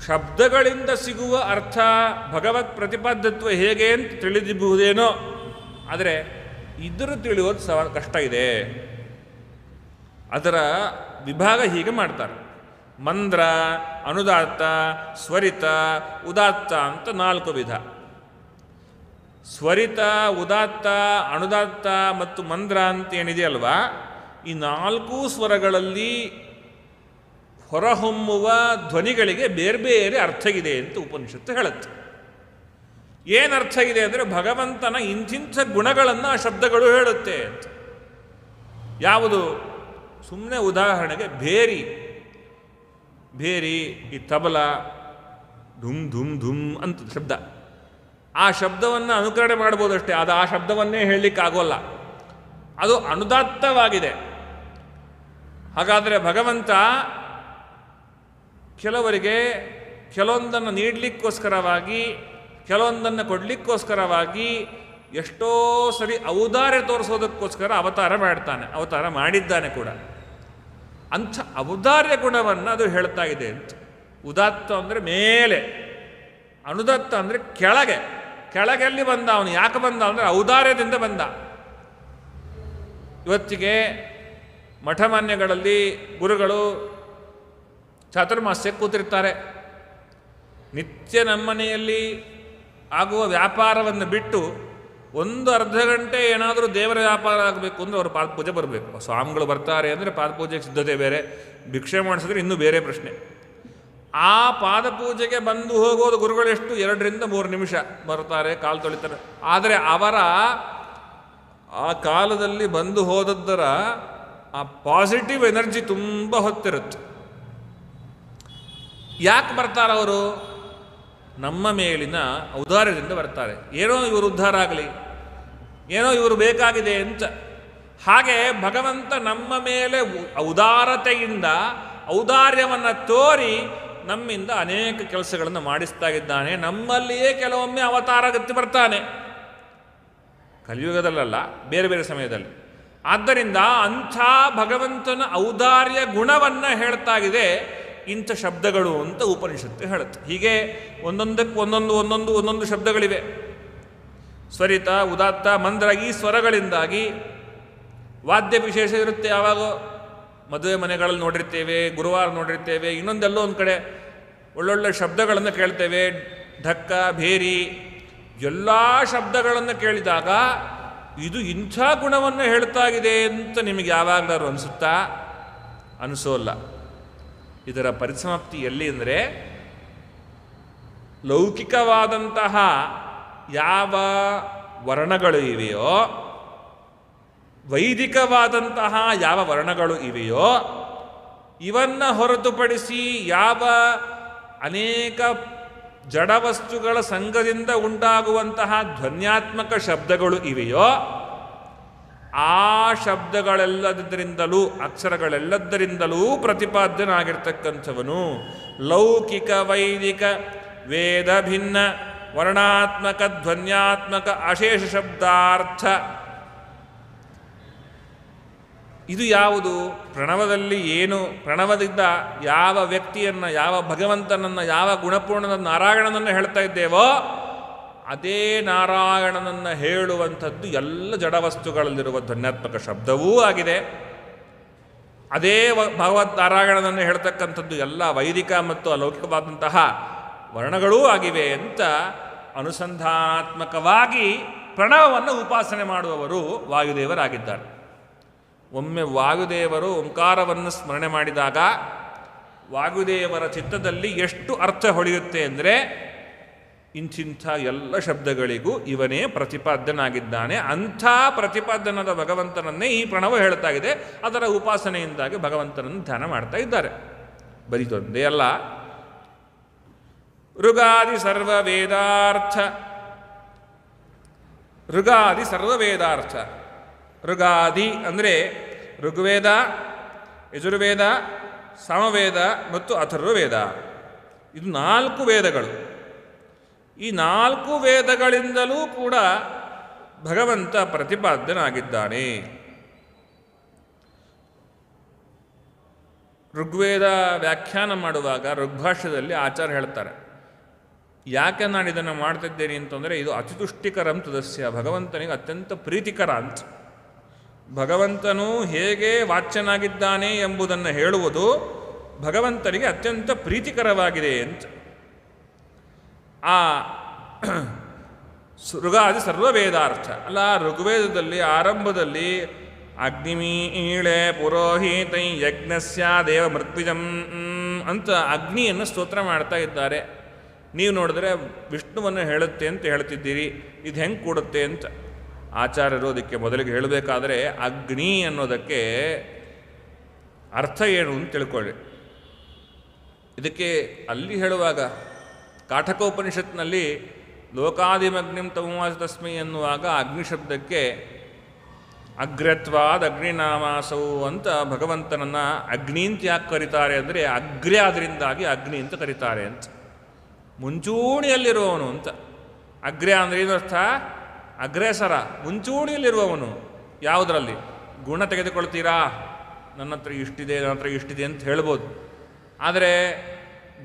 Speaker 2: ಶಬ್ದಗಳಿಂದ ಸಿಗುವ ಅರ್ಥ ಭಗವತ್ ಪ್ರತಿಪಾದ್ಯತ್ವ ಹೇಗೆ ಅಂತ ತಿಳಿದಿಬಹುದೇನೋ, ಆದರೆ ಇದರ ತಿಳಿಯೋದು ಕಷ್ಟ ಇದೆ. ಅದರ ವಿಭಾಗ ಹೀಗೆ ಮಾಡ್ತಾರೆ: ಮಂದ್ರ, ಅನುದಾತ್ತ, ಸ್ವರಿತ, ಉದಾತ್ತ ಅಂತ 4 ವಿಧ. ಸ್ವರಿತ, ಉದಾತ್ತ, ಅನುದಾತ್ತ ಮತ್ತು ಮಂದ್ರ ಅಂತ ಏನಿದೆಯಲ್ವಾ, ಈ 4 ಸ್ವರಗಳಲ್ಲಿ ಹೊರಹೊಮ್ಮುವ ಧ್ವನಿಗಳಿಗೆ ಬೇರೆ ಬೇರೆ ಅರ್ಥ ಇದೆ ಅಂತ ಉಪನಿಷತ್ತು ಹೇಳುತ್ತೆ. ಏನು ಅರ್ಥ ಇದೆ ಅಂದರೆ, ಭಗವಂತನ ಇಂಥಿಂಥ ಗುಣಗಳನ್ನು ಆ ಶಬ್ದಗಳು ಹೇಳುತ್ತೆ ಅಂತ. ಯಾವುದು? ಸುಮ್ಮನೆ ಉದಾಹರಣೆಗೆ ಭೇರಿ, ಈ ತಬಲ ಧುಮ್ ಧುಮ್ ಧುಮ್ ಅಂತ ಶಬ್ದ, ಆ ಶಬ್ದವನ್ನು ಅನುಕರಣೆ ಮಾಡ್ಬೋದಷ್ಟೇ, ಅದು ಆ ಶಬ್ದವನ್ನೇ ಹೇಳಲಿಕ್ಕಾಗೋಲ್ಲ, ಅದು ಅನುದಾತ್ತವಾಗಿದೆ. ಹಾಗಾದರೆ ಭಗವಂತ ಕೆಲವರಿಗೆ ಕೆಲವೊಂದನ್ನು ನೀಡಲಿಕ್ಕೋಸ್ಕರವಾಗಿ, ಕೆಲವೊಂದನ್ನು ಕೊಡಲಿಕ್ಕೋಸ್ಕರವಾಗಿ, ಎಷ್ಟೋ ಸರಿ ಔದಾರ್ಯ ತೋರಿಸೋದಕ್ಕೋಸ್ಕರ ಅವತಾರ ಮಾಡ್ತಾನೆ, ಅವತಾರ ಮಾಡಿದ್ದಾನೆ ಕೂಡ. ಅಂಥ ಔದಾರ್ಯ ಗುಣವನ್ನು ಅದು ಹೇಳ್ತಾ ಇದೆ ಅಂತ. ಉದಾತ್ತ ಅಂದರೆ ಮೇಲೆ, ಅನುದತ್ತ ಅಂದರೆ ಕೆಳಗೆಲ್ಲಿ ಬಂದ ಅವನು. ಯಾಕೆ ಬಂದ ಅಂದರೆ ಔದಾರ್ಯದಿಂದ ಬಂದ. ಇವತ್ತಿಗೆ ಮಠಮಾನ್ಯಗಳಲ್ಲಿ ಗುರುಗಳು ಚಾತುರ್ಮಾಸ್ಯಕ್ಕೆ ಕೂತಿರ್ತಾರೆ. ನಿತ್ಯ ನಮ್ಮನೆಯಲ್ಲಿ ಆಗುವ ವ್ಯಾಪಾರವನ್ನು ಬಿಟ್ಟು ಒಂದು ಅರ್ಧ ಗಂಟೆ ಏನಾದರೂ ದೇವರ ವ್ಯಾಪಾರ ಆಗಬೇಕು ಅಂದರೆ ಅವರು ಪಾದಪೂಜೆ ಬರಬೇಕು. ಸ್ವಾಮಿಗಳು ಬರ್ತಾರೆ ಅಂದರೆ ಪಾದಪೂಜೆಗೆ ಸಿದ್ಧತೆ ಬೇರೆ, ಭಿಕ್ಷೆ ಮಾಡಿಸಿದ್ರೆ ಇನ್ನೂ ಬೇರೆ ಪ್ರಶ್ನೆ. ಆ ಪಾದಪೂಜೆಗೆ ಬಂದು ಹೋಗೋದು ಗುರುಗಳೆಷ್ಟು? 2 ರಿಂದ 3 ನಿಮಿಷ ಬರ್ತಾರೆ, ಕಾಲು ತೊಳಿತಾರೆ. ಆದರೆ ಅವರ ಆ ಕಾಲದಲ್ಲಿ ಬಂದು ಹೋದದ್ದರ ಆ ಪಾಸಿಟಿವ್ ಎನರ್ಜಿ ತುಂಬ ಹೊತ್ತಿರುತ್ತೆ. ಯಾಕೆ ಬರ್ತಾರವರು? ನಮ್ಮ ಮೇಲಿನ ಔದಾರ್ಯದಿಂದ ಬರ್ತಾರೆ. ಏನೋ ಇವರು ಉದ್ಧಾರ ಆಗಲಿ, ಏನೋ ಇವರು ಬೇಕಾಗಿದೆ ಅಂತ. ಹಾಗೆ ಭಗವಂತ ನಮ್ಮ ಮೇಲೆ ಔದಾರತೆಯಿಂದ ಔದಾರ್ಯವನ್ನು ತೋರಿ ನಮ್ಮಿಂದ ಅನೇಕ ಕೆಲಸಗಳನ್ನು ಮಾಡಿಸ್ತಾ ಇದ್ದಾನೆ. ನಮ್ಮಲ್ಲಿಯೇ ಕೆಲವೊಮ್ಮೆ ಅವತಾರಗತ್ತಿ ಬರ್ತಾನೆ, ಕಲಿಯುಗದಲ್ಲ, ಬೇರೆ ಬೇರೆ ಸಮಯದಲ್ಲಿ. ಆದ್ದರಿಂದ ಅಂಥ ಭಗವಂತನ ಔದಾರ್ಯ ಗುಣವನ್ನು ಹೇಳ್ತಾ ಇದೆ ಇಂಥ ಶಬ್ದಗಳು ಅಂತ ಉಪನಿಷತ್ತು ಹೇಳುತ್ತೆ. ಹೀಗೆ ಒಂದೊಂದಕ್ಕೆ ಒಂದೊಂದು ಶಬ್ದಗಳಿವೆ. ಸ್ವರಿತ, ಉದಾತ್ತ, ಮಂದ್ರ, ಈ ಸ್ವರಗಳಿಂದಾಗಿ ವಾದ್ಯ ವಿಶೇಷ ಇರುತ್ತೆ. ಯಾವಾಗೋ ಮದುವೆ ಮನೆಗಳಲ್ಲಿ ನೋಡಿರ್ತೇವೆ, ಗುರುವಾರ ನೋಡಿರ್ತೇವೆ, ಇನ್ನೊಂದೆಲ್ಲೋ ಒಂದು ಕಡೆ ಒಳ್ಳೊಳ್ಳೆ ಶಬ್ದಗಳನ್ನು ಕೇಳ್ತೇವೆ. ಢಕ್ಕ, ಭೇರಿ, ಎಲ್ಲ ಶಬ್ದಗಳನ್ನು ಕೇಳಿದಾಗ ಇದು ಇಂಥ ಗುಣವನ್ನು ಹೇಳ್ತಾ ಇದೆ ಅಂತ ನಿಮಗೆ ಯಾವಾಗಲಾದ್ರು ಅನಿಸುತ್ತಾ? ಅನಿಸೋಲ್ಲ. ಇದರ ಪರಿಸಮಾಪ್ತಿ ಎಲ್ಲಿ ಅಂದರೆ, ಲೌಕಿಕವಾದಂತಹ ಯಾವ ವರ್ಣಗಳು ಇವೆಯೋ, ವೈದಿಕವಾದಂತಹ ಯಾವ ವರ್ಣಗಳು ಇವೆಯೋ, ಇವನ್ನು ಹೊರತುಪಡಿಸಿ ಯಾವ ಅನೇಕ ಜಡವಸ್ತುಗಳ ಸಂಘದಿಂದ ಉಂಟಾಗುವಂತಹ ಧ್ವನ್ಯಾತ್ಮಕ ಶಬ್ದಗಳು ಇವೆಯೋ, ಆ ಶಬ್ದಗಳೆಲ್ಲದರಿಂದಲೂ, ಅಕ್ಷರಗಳೆಲ್ಲದರಿಂದಲೂ ಪ್ರತಿಪಾದ್ಯನಾಗಿರ್ತಕ್ಕಂಥವನು ಲೌಕಿಕ ವೈದಿಕ ವೇದ ಭಿನ್ನ ವರ್ಣಾತ್ಮಕ ಧ್ವನ್ಯಾತ್ಮಕ ಅಶೇಷ ಶಬ್ದಾರ್ಥ. ಇದು ಯಾವುದು? ಪ್ರಣವದಲ್ಲಿ ಏನು, ಪ್ರಣವದಿಂದ ಯಾವ ವ್ಯಕ್ತಿಯನ್ನು, ಯಾವ ಭಗವಂತನನ್ನು, ಯಾವ ಗುಣಪೂರ್ಣನ ನಾರಾಯಣನನ್ನು ಹೇಳ್ತಾ ಇದ್ದೇವೋ ಅದೇ ನಾರಾಯಣನನ್ನು ಹೇಳುವಂಥದ್ದು ಎಲ್ಲ ಜಡವಸ್ತುಗಳಲ್ಲಿರುವ ಧ್ವನ್ಯಾತ್ಮಕ ಶಬ್ದವೂ ಆಗಿದೆ. ಅದೇ ಭಗವದ್ ನಾರಾಯಣನನ್ನು ಹೇಳ್ತಕ್ಕಂಥದ್ದು ಎಲ್ಲ ವೈದಿಕ ಮತ್ತು ಅಲೌಕಿಕವಾದಂತಹ ವರ್ಣಗಳೂ ಆಗಿವೆ ಅಂತ ಅನುಸಂಧಾನಾತ್ಮಕವಾಗಿ ಪ್ರಣವವನ್ನು ಉಪಾಸನೆ ಮಾಡುವವರು ವಾಯುದೇವರಾಗಿದ್ದಾರೆ. ಒಮ್ಮೆ ವಾಯುದೇವರು ಓಂಕಾರವನ್ನು ಸ್ಮರಣೆ ಮಾಡಿದಾಗ ವಾಯುದೇವರ ಚಿತ್ತದಲ್ಲಿ ಎಷ್ಟು ಅರ್ಥ ಹೊಳೆಯುತ್ತೆ ಅಂದರೆ, ಇಂಥಿಂಥ ಎಲ್ಲ ಶಬ್ದಗಳಿಗೂ ಇವನೇ ಪ್ರತಿಪಾದ್ಯನಾಗಿದ್ದಾನೆ. ಅಂಥ ಪ್ರತಿಪಾದ್ಯನಾದ ಭಗವಂತನನ್ನೇ ಈ ಪ್ರಣವ ಹೇಳ್ತಾ ಇದೆ. ಅದರ ಉಪಾಸನೆಯಿಂದಾಗಿ ಭಗವಂತನನ್ನು ಧ್ಯಾನ ಮಾಡ್ತಾ ಇದ್ದಾರೆ. ಬರೀತೊಂದೇ ಅಲ್ಲ, ಋಗಾದಿ ಸರ್ವ ವೇದಾರ್ಥ, ಋಗಾದಿ ಸರ್ವ ವೇದಾರ್ಥ. ಋಗಾದಿ ಅಂದರೆ ಋಗ್ವೇದ, ಯಜುರ್ವೇದ, ಸಾಮವೇದ ಮತ್ತು ಅಥರ್ವವೇದ. ಇದು 4 ವೇದಗಳು. ಈ 4 ವೇದಗಳಿಂದಲೂ ಕೂಡ ಭಗವಂತ ಪ್ರತಿಪಾದ್ಯನಾಗಿದ್ದಾನೆ. ಋಗ್ವೇದ ವ್ಯಾಖ್ಯಾನ ಮಾಡುವಾಗ ಋಗ್ಭಾಷ್ಯದಲ್ಲಿ ಆಚಾರ್ಯ ಹೇಳ್ತಾರೆ, ಯಾಕೆ ನಾನು ಇದನ್ನು ಮಾಡ್ತಿದ್ದೇನೆ ಅಂತಂದರೆ ಇದು ಅತಿತುಷ್ಟಿಕರಂ ತದಸ್ಯ, ಭಗವಂತನಿಗೆ ಅತ್ಯಂತ ಪ್ರೀತಿಕರ ಅಂತ. ಭಗವಂತನು ಹೇಗೆ ವಾಚ್ಯನಾಗಿದ್ದಾನೆ ಎಂಬುದನ್ನು ಹೇಳುವುದು ಭಗವಂತನಿಗೆ ಅತ್ಯಂತ ಪ್ರೀತಿಕರವಾಗಿದೆ ಅಂತ. ಆ ಋಗಾದಿ ಸರ್ವವೇದಾರ್ಥ ಅಲ್ಲ, ಋಗ್ವೇದದಲ್ಲಿ ಆರಂಭದಲ್ಲಿ ಅಗ್ನಿಮೀಳೆ ಪುರೋಹಿತೈ ಯಜ್ಞಸ್ಯ ದೇವ ಮೃತ್ವಿಜಂ ಅಂತ ಅಗ್ನಿಯನ್ನು ಸ್ತೋತ್ರ ಮಾಡ್ತಾ ಇದ್ದಾರೆ. ನೀವು ನೋಡಿದ್ರೆ ವಿಷ್ಣುವನ್ನು ಹೇಳುತ್ತೆ ಅಂತ ಹೇಳ್ತಿದ್ದೀರಿ, ಇದು ಹೆಂಗೆ ಕೂಡುತ್ತೆ ಅಂತ. ಆಚಾರ್ಯರು ಅದಕ್ಕೆ ಮೊದಲಿಗೆ ಹೇಳಬೇಕಾದ್ರೆ ಅಗ್ನಿ ಅನ್ನೋದಕ್ಕೆ ಅರ್ಥ ಏನು ಅಂತ ತಿಳ್ಕೊಳ್ಳಿ. ಇದಕ್ಕೆ ಅಲ್ಲಿ ಹೇಳುವಾಗ ಕಾಠಕೋಪನಿಷತ್ನಲ್ಲಿ ಲೋಕಾದಿಮಗ್ನಿಂ ತಮೋವಾಸ ತಸ್ಮೈ ಎನ್ನುವಾಗ ಅಗ್ನಿ ಶಬ್ದಕ್ಕೆ ಅಗ್ರತ್ವಾದ ಅಗ್ನಿನಾಮಾಸವು ಅಂತ ಭಗವಂತನನ್ನು ಅಗ್ನಿ ಅಂತ ಯಾಕೆ ಕರೀತಾರೆ ಅಂದರೆ ಅಗ್ರ್ಯ ಅದರಿಂದಾಗಿ ಅಗ್ನಿ ಅಂತ ಕರೀತಾರೆ ಅಂತ. ಮುಂಚೂಣಿಯಲ್ಲಿರುವವನು ಅಂತ. ಅಗ್ರ್ಯ ಅಂದರೆ ಏನು ಅರ್ಥ? ಅಗ್ರೇಸರ, ಮುಂಚೂಣಿಯಲ್ಲಿರುವವನು. ಯಾವುದರಲ್ಲಿ? ಗುಣ ತೆಗೆದುಕೊಳ್ತೀರಾ, ನನ್ನ ಹತ್ರ ಇಷ್ಟಿದೆ, ನನ್ನ ಹತ್ರ ಇಷ್ಟಿದೆ ಅಂತ ಹೇಳ್ಬೋದು. ಆದರೆ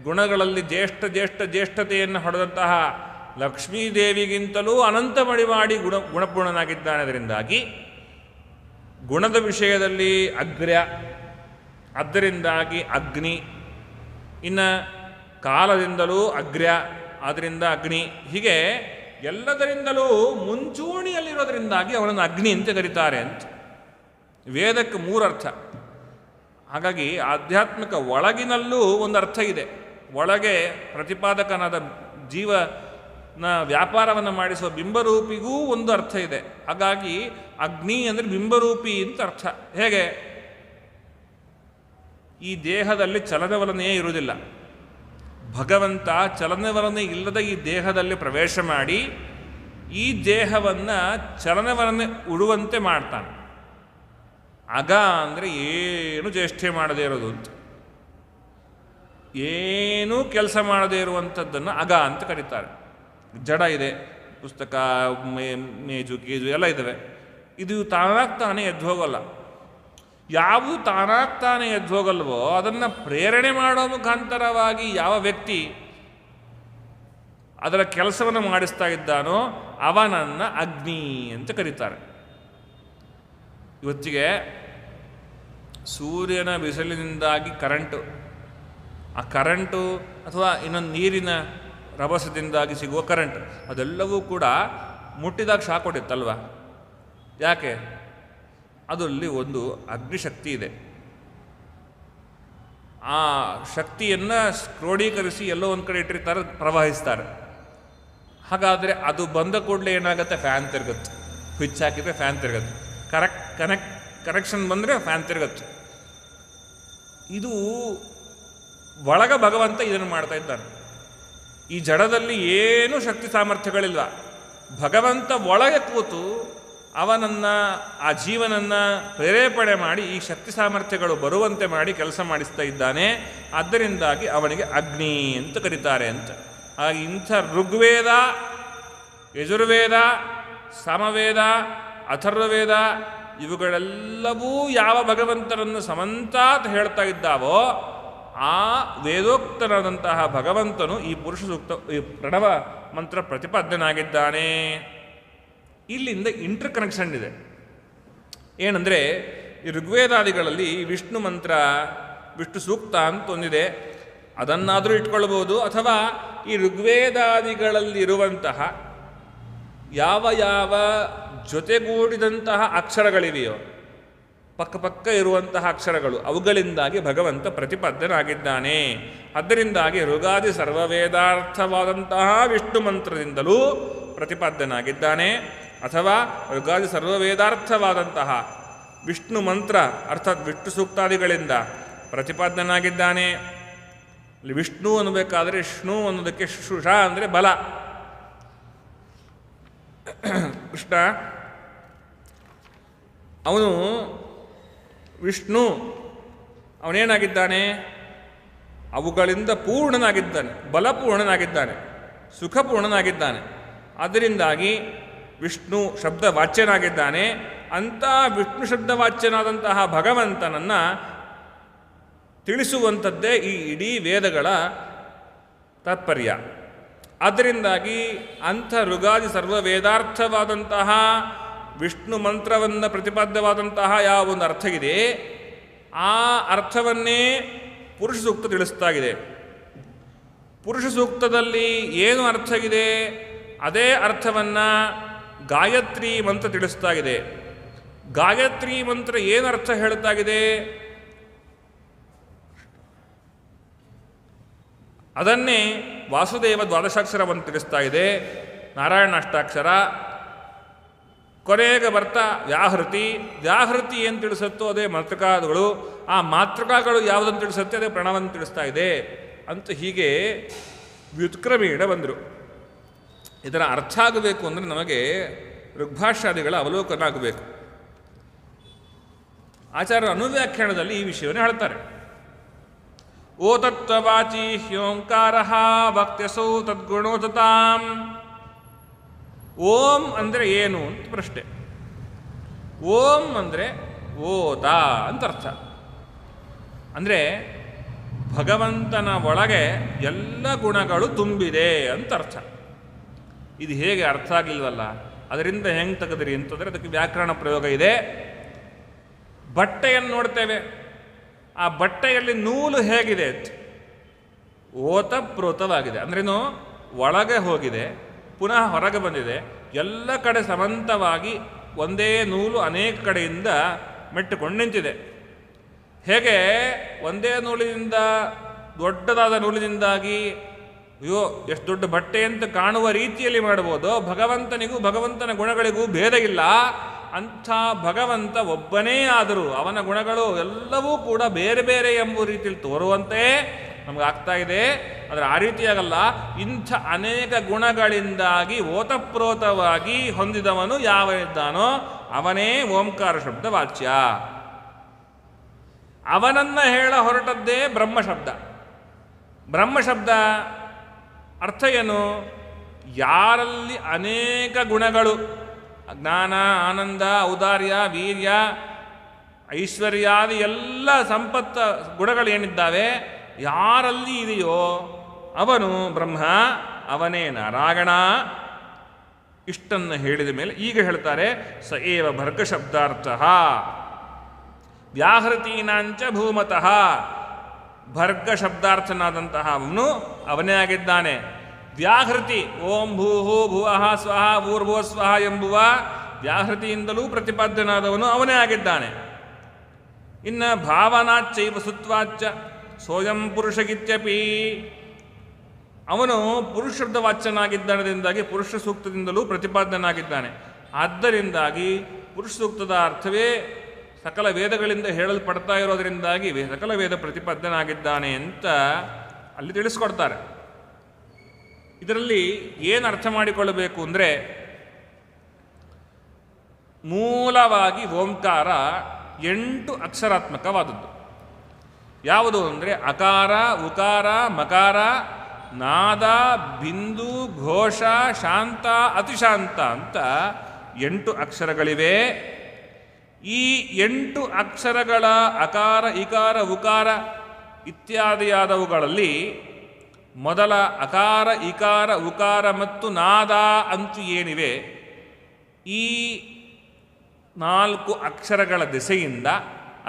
Speaker 2: ಗುಣಗಳಲ್ಲಿ ಜ್ಯೇಷ್ಠತೆಯನ್ನು ಹೊಡೆದಂತಹ ಲಕ್ಷ್ಮೀದೇವಿಗಿಂತಲೂ ಅನಂತ ಮಡಿ ಮಾಡಿ ಗುಣಪೂರ್ಣನಾಗಿದ್ದಾನೆ. ಅದರಿಂದಾಗಿ ಗುಣದ ವಿಷಯದಲ್ಲಿ ಅಗ್ರ್ಯ, ಅದರಿಂದಾಗಿ ಅಗ್ನಿ. ಇನ್ನು ಕಾಲದಿಂದಲೂ ಅಗ್ರ್ಯ, ಆದ್ದರಿಂದ ಅಗ್ನಿ. ಹೀಗೆ ಎಲ್ಲದರಿಂದಲೂ ಮುಂಚೂಣಿಯಲ್ಲಿರೋದರಿಂದಾಗಿ ಅವನನ್ನು ಅಗ್ನಿ ಅಂತ ಕರೀತಾರೆ ಅಂತ. ವೇದಕ್ಕೆ 3 ಅರ್ಥ. ಹಾಗಾಗಿ ಆಧ್ಯಾತ್ಮಿಕ ಒಳಗಿನಲ್ಲೂ ಒಂದು ಅರ್ಥ ಇದೆ. ಒಳಗೆ ಪ್ರತಿಪಾದಕನಾದ ಜೀವನ ವ್ಯಾಪಾರವನ್ನು ಮಾಡಿಸುವ ಬಿಂಬರೂಪಿಗೂ ಒಂದು ಅರ್ಥ ಇದೆ. ಹಾಗಾಗಿ ಅಗ್ನಿ ಅಂದರೆ ಬಿಂಬರೂಪಿ ಅಂತ ಅರ್ಥ. ಹೇಗೆ? ಈ ದೇಹದಲ್ಲಿ ಚಲನವಲನೆಯೇ ಇರುವುದಿಲ್ಲ. ಭಗವಂತ ಚಲನವಲನೆ ಇಲ್ಲದ ಈ ದೇಹದಲ್ಲಿ ಪ್ರವೇಶ ಮಾಡಿ ಈ ದೇಹವನ್ನು ಚಲನವಲನೆ ಉಡುವಂತೆ ಮಾಡ್ತಾನೆ. ಅಗ ಅಂದರೆ ಏನು ಚೇಷ್ಟೆ ಮಾಡದೇ ಇರೋದು ಅಂತ, ಏನೂ ಕೆಲಸ ಮಾಡದೇ ಇರುವಂಥದ್ದನ್ನು ಅಗ ಅಂತ ಕರೀತಾರೆ. ಜಡ ಇದೆ, ಪುಸ್ತಕ, ಮೇಜು ಗೀಜು ಎಲ್ಲ ಇದ್ದಾವೆ. ಇದು ತಾನಾಗ್ತಾನೆ ಎದ್ದು ಹೋಗಲ್ಲ. ಯಾವುದು ತಾನಾಗ್ತಾನೆ ಎದ್ದು ಹೋಗಲ್ವೋ ಅದನ್ನು ಪ್ರೇರಣೆ ಮಾಡೋ ಮುಖಾಂತರವಾಗಿ ಯಾವ ವ್ಯಕ್ತಿ ಅದರ ಕೆಲಸವನ್ನು ಮಾಡಿಸ್ತಾ ಇದ್ದಾನೋ ಅವನನ್ನು ಅಗ್ನಿ ಅಂತ ಕರೀತಾರೆ. ಇವತ್ತಿಗೆ ಸೂರ್ಯನ ಬಿಸಿಲಿನಿಂದಾಗಿ ಕರೆಂಟು, ಆ ಕರೆಂಟು ಅಥವಾ ಇನ್ನೊಂದು ನೀರಿನ ರಭಸದಿಂದಾಗಿ ಸಿಗುವ ಕರೆಂಟ್, ಅದೆಲ್ಲವೂ ಕೂಡ ಮುಟ್ಟಿದಾಗ ಶಾಕ್ ಹೊಡೆಯುತ್ತಲ್ವ? ಯಾಕೆ? ಅದರಲ್ಲಿ ಒಂದು ಅಗ್ನಿಶಕ್ತಿ ಇದೆ. ಆ ಶಕ್ತಿಯನ್ನು ಕ್ರೋಢೀಕರಿಸಿ ಎಲ್ಲೋ ಒಂದು ಕಡೆ ಇಟ್ಟಿರ್ತಾರೆ, ಪ್ರವಹಿಸ್ತಾರೆ. ಹಾಗಾದರೆ ಅದು ಬಂದ ಕೂಡಲೇ ಏನಾಗುತ್ತೆ? ಫ್ಯಾನ್ ತಿರುಗುತ್ತೆ. ಸ್ವಿಚ್ ಹಾಕಿದರೆ ಫ್ಯಾನ್ ತಿರುಗುತ್ತೆ. ಕನೆಕ್ಷನ್ ಬಂದರೆ ಫ್ಯಾನ್ ತಿರುಗುತ್ತೆ. ಇದು ಒಳಗ ಭಗವಂತ ಇದನ್ನು ಮಾಡ್ತಾ ಇದ್ದಾನೆ. ಈ ಜಡದಲ್ಲಿ ಏನೂ ಶಕ್ತಿ ಸಾಮರ್ಥ್ಯಗಳಿಲ್ಲ. ಭಗವಂತ ಒಳಗೆ ಕೂತು ಅವನನ್ನು, ಆ ಜೀವನನ್ನು ಪ್ರೇರೇಪಣೆ ಮಾಡಿ ಈ ಶಕ್ತಿ ಸಾಮರ್ಥ್ಯಗಳು ಬರುವಂತೆ ಮಾಡಿ ಕೆಲಸ ಮಾಡಿಸ್ತಾ ಇದ್ದಾನೆ. ಆದ್ದರಿಂದಾಗಿ ಅವನಿಗೆ ಅಗ್ನಿ ಅಂತ ಕರೀತಾರೆ ಅಂತ. ಹಾಗೆ ಇಂಥ ಋಗ್ವೇದ, ಯಜುರ್ವೇದ, ಸಾಮವೇದ, ಅಥರ್ವವೇದ ಇವುಗಳೆಲ್ಲವೂ ಯಾವ ಭಗವಂತನನ್ನು ಸಮಂತಾತ್ ಹೇಳ್ತಾ ಇದ್ದಾವೋ ಆ ವೇದೋಕ್ತನಾದಂತಹ ಭಗವಂತನು ಈ ಪುರುಷ ಸೂಕ್ತ, ಈ ಪ್ರಣವ ಮಂತ್ರ ಪ್ರತಿಪಾದ್ಯನಾಗಿದ್ದಾನೆ. ಇಲ್ಲಿಂದ ಇಂಟರ್ ಕನೆಕ್ಷನ್ ಇದೆ. ಏನಂದರೆ ಈ ಋಗ್ವೇದಾದಿಗಳಲ್ಲಿ ವಿಷ್ಣು ಮಂತ್ರ, ವಿಷ್ಣು ಸೂಕ್ತ ಅಂತ ಒಂದಿದೆ, ಅದನ್ನಾದರೂ ಇಟ್ಕೊಳ್ಬೋದು. ಅಥವಾ ಈ ಋಗ್ವೇದಾದಿಗಳಲ್ಲಿರುವಂತಹ ಯಾವ ಯಾವ ಜೊತೆಗೂಡಿದಂತಹ ಅಕ್ಷರಗಳಿವೆಯೋ ಪಕ್ಕ ಇರುವಂತಹ ಅಕ್ಷರಗಳು, ಅವುಗಳಿಂದಾಗಿ ಭಗವಂತ ಪ್ರತಿಪಾದ್ಯನಾಗಿದ್ದಾನೆ. ಅದರಿಂದಾಗಿ ಋಗಾದಿ ಸರ್ವವೇದಾರ್ಥವಾದಂತಹ ವಿಷ್ಣು ಮಂತ್ರದಿಂದಲೂ ಪ್ರತಿಪಾದ್ಯನಾಗಿದ್ದಾನೆ. ಅಥವಾ ಋಗಾದಿ ಸರ್ವವೇದಾರ್ಥವಾದಂತಹ ವಿಷ್ಣು ಮಂತ್ರ ಅರ್ಥಾತ್ ವಿಷ್ಣು ಸೂಕ್ತಾದಿಗಳಿಂದ ಪ್ರತಿಪಾದ್ಯನಾಗಿದ್ದಾನೆ. ಇಲ್ಲಿ ವಿಷ್ಣು ಅನ್ನಬೇಕಾದರೆ ವಿಷ್ಣು ಅನ್ನೋದಕ್ಕೆ ಶುಷ ಅಂದರೆ ಬಲ. ಕೃಷ್ಣ ಅವನು ವಿಷ್ಣು ಅವನೇನಾಗಿದ್ದಾನೆ? ಅವುಗಳಿಂದ ಪೂರ್ಣನಾಗಿದ್ದಾನೆ, ಬಲಪೂರ್ಣನಾಗಿದ್ದಾನೆ, ಸುಖಪೂರ್ಣನಾಗಿದ್ದಾನೆ. ಅದರಿಂದಾಗಿ ವಿಷ್ಣು ಶಬ್ದವಾಚ್ಯನಾಗಿದ್ದಾನೆ. ಅಂಥ ವಿಷ್ಣು ಶಬ್ದವಾಚ್ಯನಾದಂತಹ ಭಗವಂತನನ್ನು ತಿಳಿಸುವಂಥದ್ದೇ ಈ ಇಡೀ ವೇದಗಳ ತಾತ್ಪರ್ಯ. ಅದರಿಂದಾಗಿ ಅಂಥ ಋಗಾದಿ ಸರ್ವ ವೇದಾರ್ಥವಾದಂತಹ ವಿಷ್ಣು ಮಂತ್ರವನ್ನು ಪ್ರತಿಪಾದ್ಯವಾದಂತಹ ಯಾವ ಒಂದು ಅರ್ಥ ಇದೆ, ಆ ಅರ್ಥವನ್ನೇ ಪುರುಷ ಸೂಕ್ತ ತಿಳಿಸ್ತಾ ಇದೆ. ಪುರುಷ ಸೂಕ್ತದಲ್ಲಿ ಏನು ಅರ್ಥ ಇದೆ, ಅದೇ ಅರ್ಥವನ್ನು ಗಾಯತ್ರಿ ಮಂತ್ರ ತಿಳಿಸ್ತಾ ಇದೆ. ಗಾಯತ್ರಿ ಮಂತ್ರ ಏನು ಅರ್ಥ ಹೇಳ್ತಾಗಿದೆ, ಅದನ್ನೇ ವಾಸುದೇವ ದ್ವಾದಶಾಕ್ಷರವನ್ನು ತಿಳಿಸ್ತಾ ಇದೆ. ನಾರಾಯಣಾಷ್ಟಾಕ್ಷರ ಕೊನೆಗೆ ಬರ್ತಾ ವ್ಯಾಹೃತಿ. ವ್ಯಾಹೃತಿ ಏನು ತಿಳಿಸುತ್ತೋ ಅದೇ ಮಾತೃಕಾಗಳು, ಆ ಮಾತೃಕಾಗಳು ಯಾವುದನ್ನು ತಿಳಿಸುತ್ತೆ ಅದೇ ಪ್ರಣವನ್ನು ತಿಳಿಸ್ತಾ ಇದೆ ಅಂತ ಹೀಗೆ ವ್ಯುತ್ಕ್ರಮೇಣ ಬಂದರು. ಇದರ ಅರ್ಥ ಆಗಬೇಕು ಅಂದರೆ ನಮಗೆ ಋಗ್ಭಾಷ್ಯಾದಿಗಳ ಅವಲೋಕನ ಆಗಬೇಕು. ಆಚಾರ್ಯರ ಅನುವ್ಯಾಖ್ಯಾನದಲ್ಲಿ ಈ ವಿಷಯವನ್ನು ಹೇಳ್ತಾರೆ. ಓ ತತ್ವವಾಚಿ ಹ್ಯೋಂಕಾರ ಭಕ್ತ್ಯಸೌ ತದ್ಗುಣೋತತಾಂ. ಓಂ ಅಂದರೆ ಏನು ಅಂತ ಪ್ರಶ್ನೆ. ಓಂ ಅಂದರೆ ಓತ ಅಂತ ಅರ್ಥ. ಅಂದರೆ ಭಗವಂತನ ಒಳಗೆ ಎಲ್ಲ ಗುಣಗಳು ತುಂಬಿದೆ ಅಂತ ಅರ್ಥ. ಇದು ಹೇಗೆ ಅರ್ಥ ಆಗಲಿಲ್ವಲ್ಲ, ಅದರಿಂದ ಹೆಂಗೆ ತೆಗೆದ್ರಿ ಅಂತಂದರೆ ಅದಕ್ಕೆ ವ್ಯಾಕರಣ ಪ್ರಯೋಗ ಇದೆ. ಬಟ್ಟೆಯನ್ನು ನೋಡ್ತೇವೆ, ಆ ಬಟ್ಟೆಯಲ್ಲಿ ನೂಲು ಹೇಗಿದೆ, ಓತಪ್ರೋತವಾಗಿದೆ. ಅಂದ್ರೇನು, ಒಳಗೆ ಹೋಗಿದೆ, ಪುನಃ ಹೊರಗೆ ಬಂದಿದೆ, ಎಲ್ಲ ಕಡೆ ಸಮಂತವಾಗಿ ಒಂದೇ ನೂಲು ಅನೇಕ ಕಡೆಯಿಂದ ಮೆಟ್ಟುಕೊಂಡು ನಿಂತಿದೆ. ಹೇಗೆ ಒಂದೇ ನೂಲಿನಿಂದ, ದೊಡ್ಡದಾದ ನೂಲಿನಿಂದಾಗಿ ಅಯ್ಯೋ ಎಷ್ಟು ದೊಡ್ಡ ಬಟ್ಟೆ ಅಂತ ಕಾಣುವ ರೀತಿಯಲ್ಲಿ ಮಾಡ್ಬೋದು, ಭಗವಂತನಿಗೂ ಭಗವಂತನ ಗುಣಗಳಿಗೂ ಭೇದ ಇಲ್ಲ. ಅಂಥ ಭಗವಂತ ಒಬ್ಬನೇ ಆದರೂ ಅವನ ಗುಣಗಳು ಎಲ್ಲವೂ ಕೂಡ ಬೇರೆ ಬೇರೆ ಎಂಬ ರೀತಿಯಲ್ಲಿ ತೋರುವಂತೆ ನಮಗಾಗ್ತಾ ಇದೆ. ಆದರೆ ಆ ರೀತಿಯಾಗಲ್ಲ. ಇಂಥ ಅನೇಕ ಗುಣಗಳಿಂದಾಗಿ ಓತಪ್ರೋತವಾಗಿ ಹೊಂದಿದವನು ಯಾವನಿದ್ದಾನೋ ಅವನೇ ಓಂಕಾರ ಶಬ್ದ ವಾಚ್ಯ. ಅವನನ್ನು ಹೇಳ ಹೊರಟದ್ದೇ ಬ್ರಹ್ಮಶಬ್ದ. ಬ್ರಹ್ಮಶಬ್ದ ಅರ್ಥ ಏನು? ಯಾರಲ್ಲಿ ಅನೇಕ ಗುಣಗಳು, ಜ್ಞಾನ, ಆನಂದ, ಔದಾರ್ಯ, ವೀರ್ಯ, ಐಶ್ವರ್ಯಾದಿ ಎಲ್ಲ ಸಂಪತ್ತ ಗುಣಗಳೇನಿದ್ದಾವೆ, ಯಾರಲ್ಲಿ ಇದೆಯೋ ಅವನು ಬ್ರಹ್ಮ, ಅವನೇ ನಾರಾಯಣ. ಇಷ್ಟನ್ನು ಹೇಳಿದ ಮೇಲೆ ಈಗ ಹೇಳ್ತಾರೆ ಸ ಏವ ಭರ್ಗ ಶಬ್ದಾರ್ಥ ವ್ಯಾಹೃತೀನಾಂಚ ಭೂಮತಃ. ಭರ್ಗ ಶಬ್ದಾರ್ಥನಾದಂತಹ ಅವನು ಅವನೇ ಆಗಿದ್ದಾನೆ. ವ್ಯಾಹೃತಿ ಓಂ ಭೂಹು ಭುವಃ ಸ್ವಹ ಭೂರ್ಭುವ ಸ್ವಹ ಎಂಬುವ ವ್ಯಾಹೃತಿಯಿಂದಲೂ ಪ್ರತಿಪಾದ್ಯನಾದವನು ಅವನೇ ಆಗಿದ್ದಾನೆ. ಇನ್ನು ಭಾವನಾಚ್ಚೈವ ಸುತ್ವಾಚ್ಚ ಸೋಯಂ ಪುರುಷಗಿತ್ಯಪಿ. ಅವನು ಪುರುಷ ಶಬ್ದವಾಚ್ಯನಾಗಿದ್ದರಿಂದಾಗಿ ಪುರುಷ ಸೂಕ್ತದಿಂದಲೂ ಪ್ರತಿಪಾದ್ಯನಾಗಿದ್ದಾನೆ. ಆದ್ದರಿಂದಾಗಿ ಪುರುಷ ಸೂಕ್ತದ ಅರ್ಥವೇ ಸಕಲ ವೇದಗಳಿಂದ ಹೇಳಲ್ಪಡ್ತಾ ಇರೋದರಿಂದಾಗಿ ಸಕಲ ವೇದ ಪ್ರತಿಪಾದ್ಯನಾಗಿದ್ದಾನೆ ಅಂತ ಅಲ್ಲಿ ತಿಳಿಸ್ಕೊಡ್ತಾರೆ. ಇದರಲ್ಲಿ ಏನು ಅರ್ಥ ಮಾಡಿಕೊಳ್ಳಬೇಕು ಅಂದರೆ, ಮೂಲವಾಗಿ ಓಂಕಾರ 8 ಅಕ್ಷರಾತ್ಮಕವಾದದ್ದು. ಯಾವುದು ಅಂದರೆ ಅಕಾರ, ಉಕಾರ, ಮಕಾರ, ನಾದ, ಬಿಂದು, ಘೋಷ, ಶಾಂತ, ಅತಿಶಾಂತ ಅಂತ 8 ಅಕ್ಷರಗಳಿವೆ. ಈ 8 ಅಕ್ಷರಗಳ ಅಕಾರ, ಇಕಾರ, ಉಕಾರ ಇತ್ಯಾದಿಯಾದವುಗಳಲ್ಲಿ ಮೊದಲ ಅಕಾರ, ಇಕಾರ, ಉಕಾರ ಮತ್ತು ನಾದ ಅಂತೂ ಏನಿವೆ, ಈ 4 ಅಕ್ಷರಗಳ ದೆಸೆಯಿಂದ,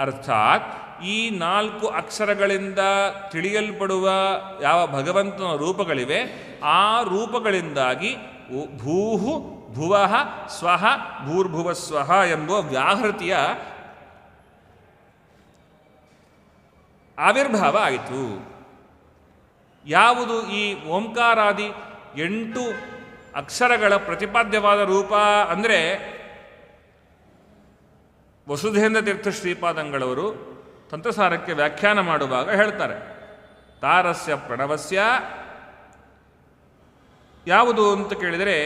Speaker 2: ಅರ್ಥಾತ್ ಈ 4 ಅಕ್ಷರಗಳಿಂದ ತಿಳಿಯಲ್ಪಡುವ ಯಾವ ಭಗವಂತನ ರೂಪಗಳಿವೆ, ಆ ರೂಪಗಳಿಂದಾಗಿ ಭೂಹು ಭುವಃ ಸ್ವಹ ಭೂರ್ಭುವ ಸ್ವಹ ಎಂಬ ವ್ಯಾಹೃತಿಯ ಆವಿರ್ಭಾವ ಆಯಿತು. ಯಾವುದು ಈ ಓಂಕಾರಾದಿ 8 ಅಕ್ಷರಗಳ ಪ್ರತಿಪಾದ್ಯವಾದ ರೂಪ ಅಂದರೆ ವಸುಧೇಂದ್ರ ತೀರ್ಥ ಶ್ರೀಪಾದಂಗಳವರು ತಂತ್ರಸಾರಕ್ಕೆ ವ್ಯಾಖ್ಯಾನ ಮಾಡುವಾಗ ಹೇಳ್ತಾರೆ, ತಾರಸ್ಯ ಪ್ರಣವಸ್ಯ ಯಾವುದು ಅಂತ ಕೇಳಿದರೆ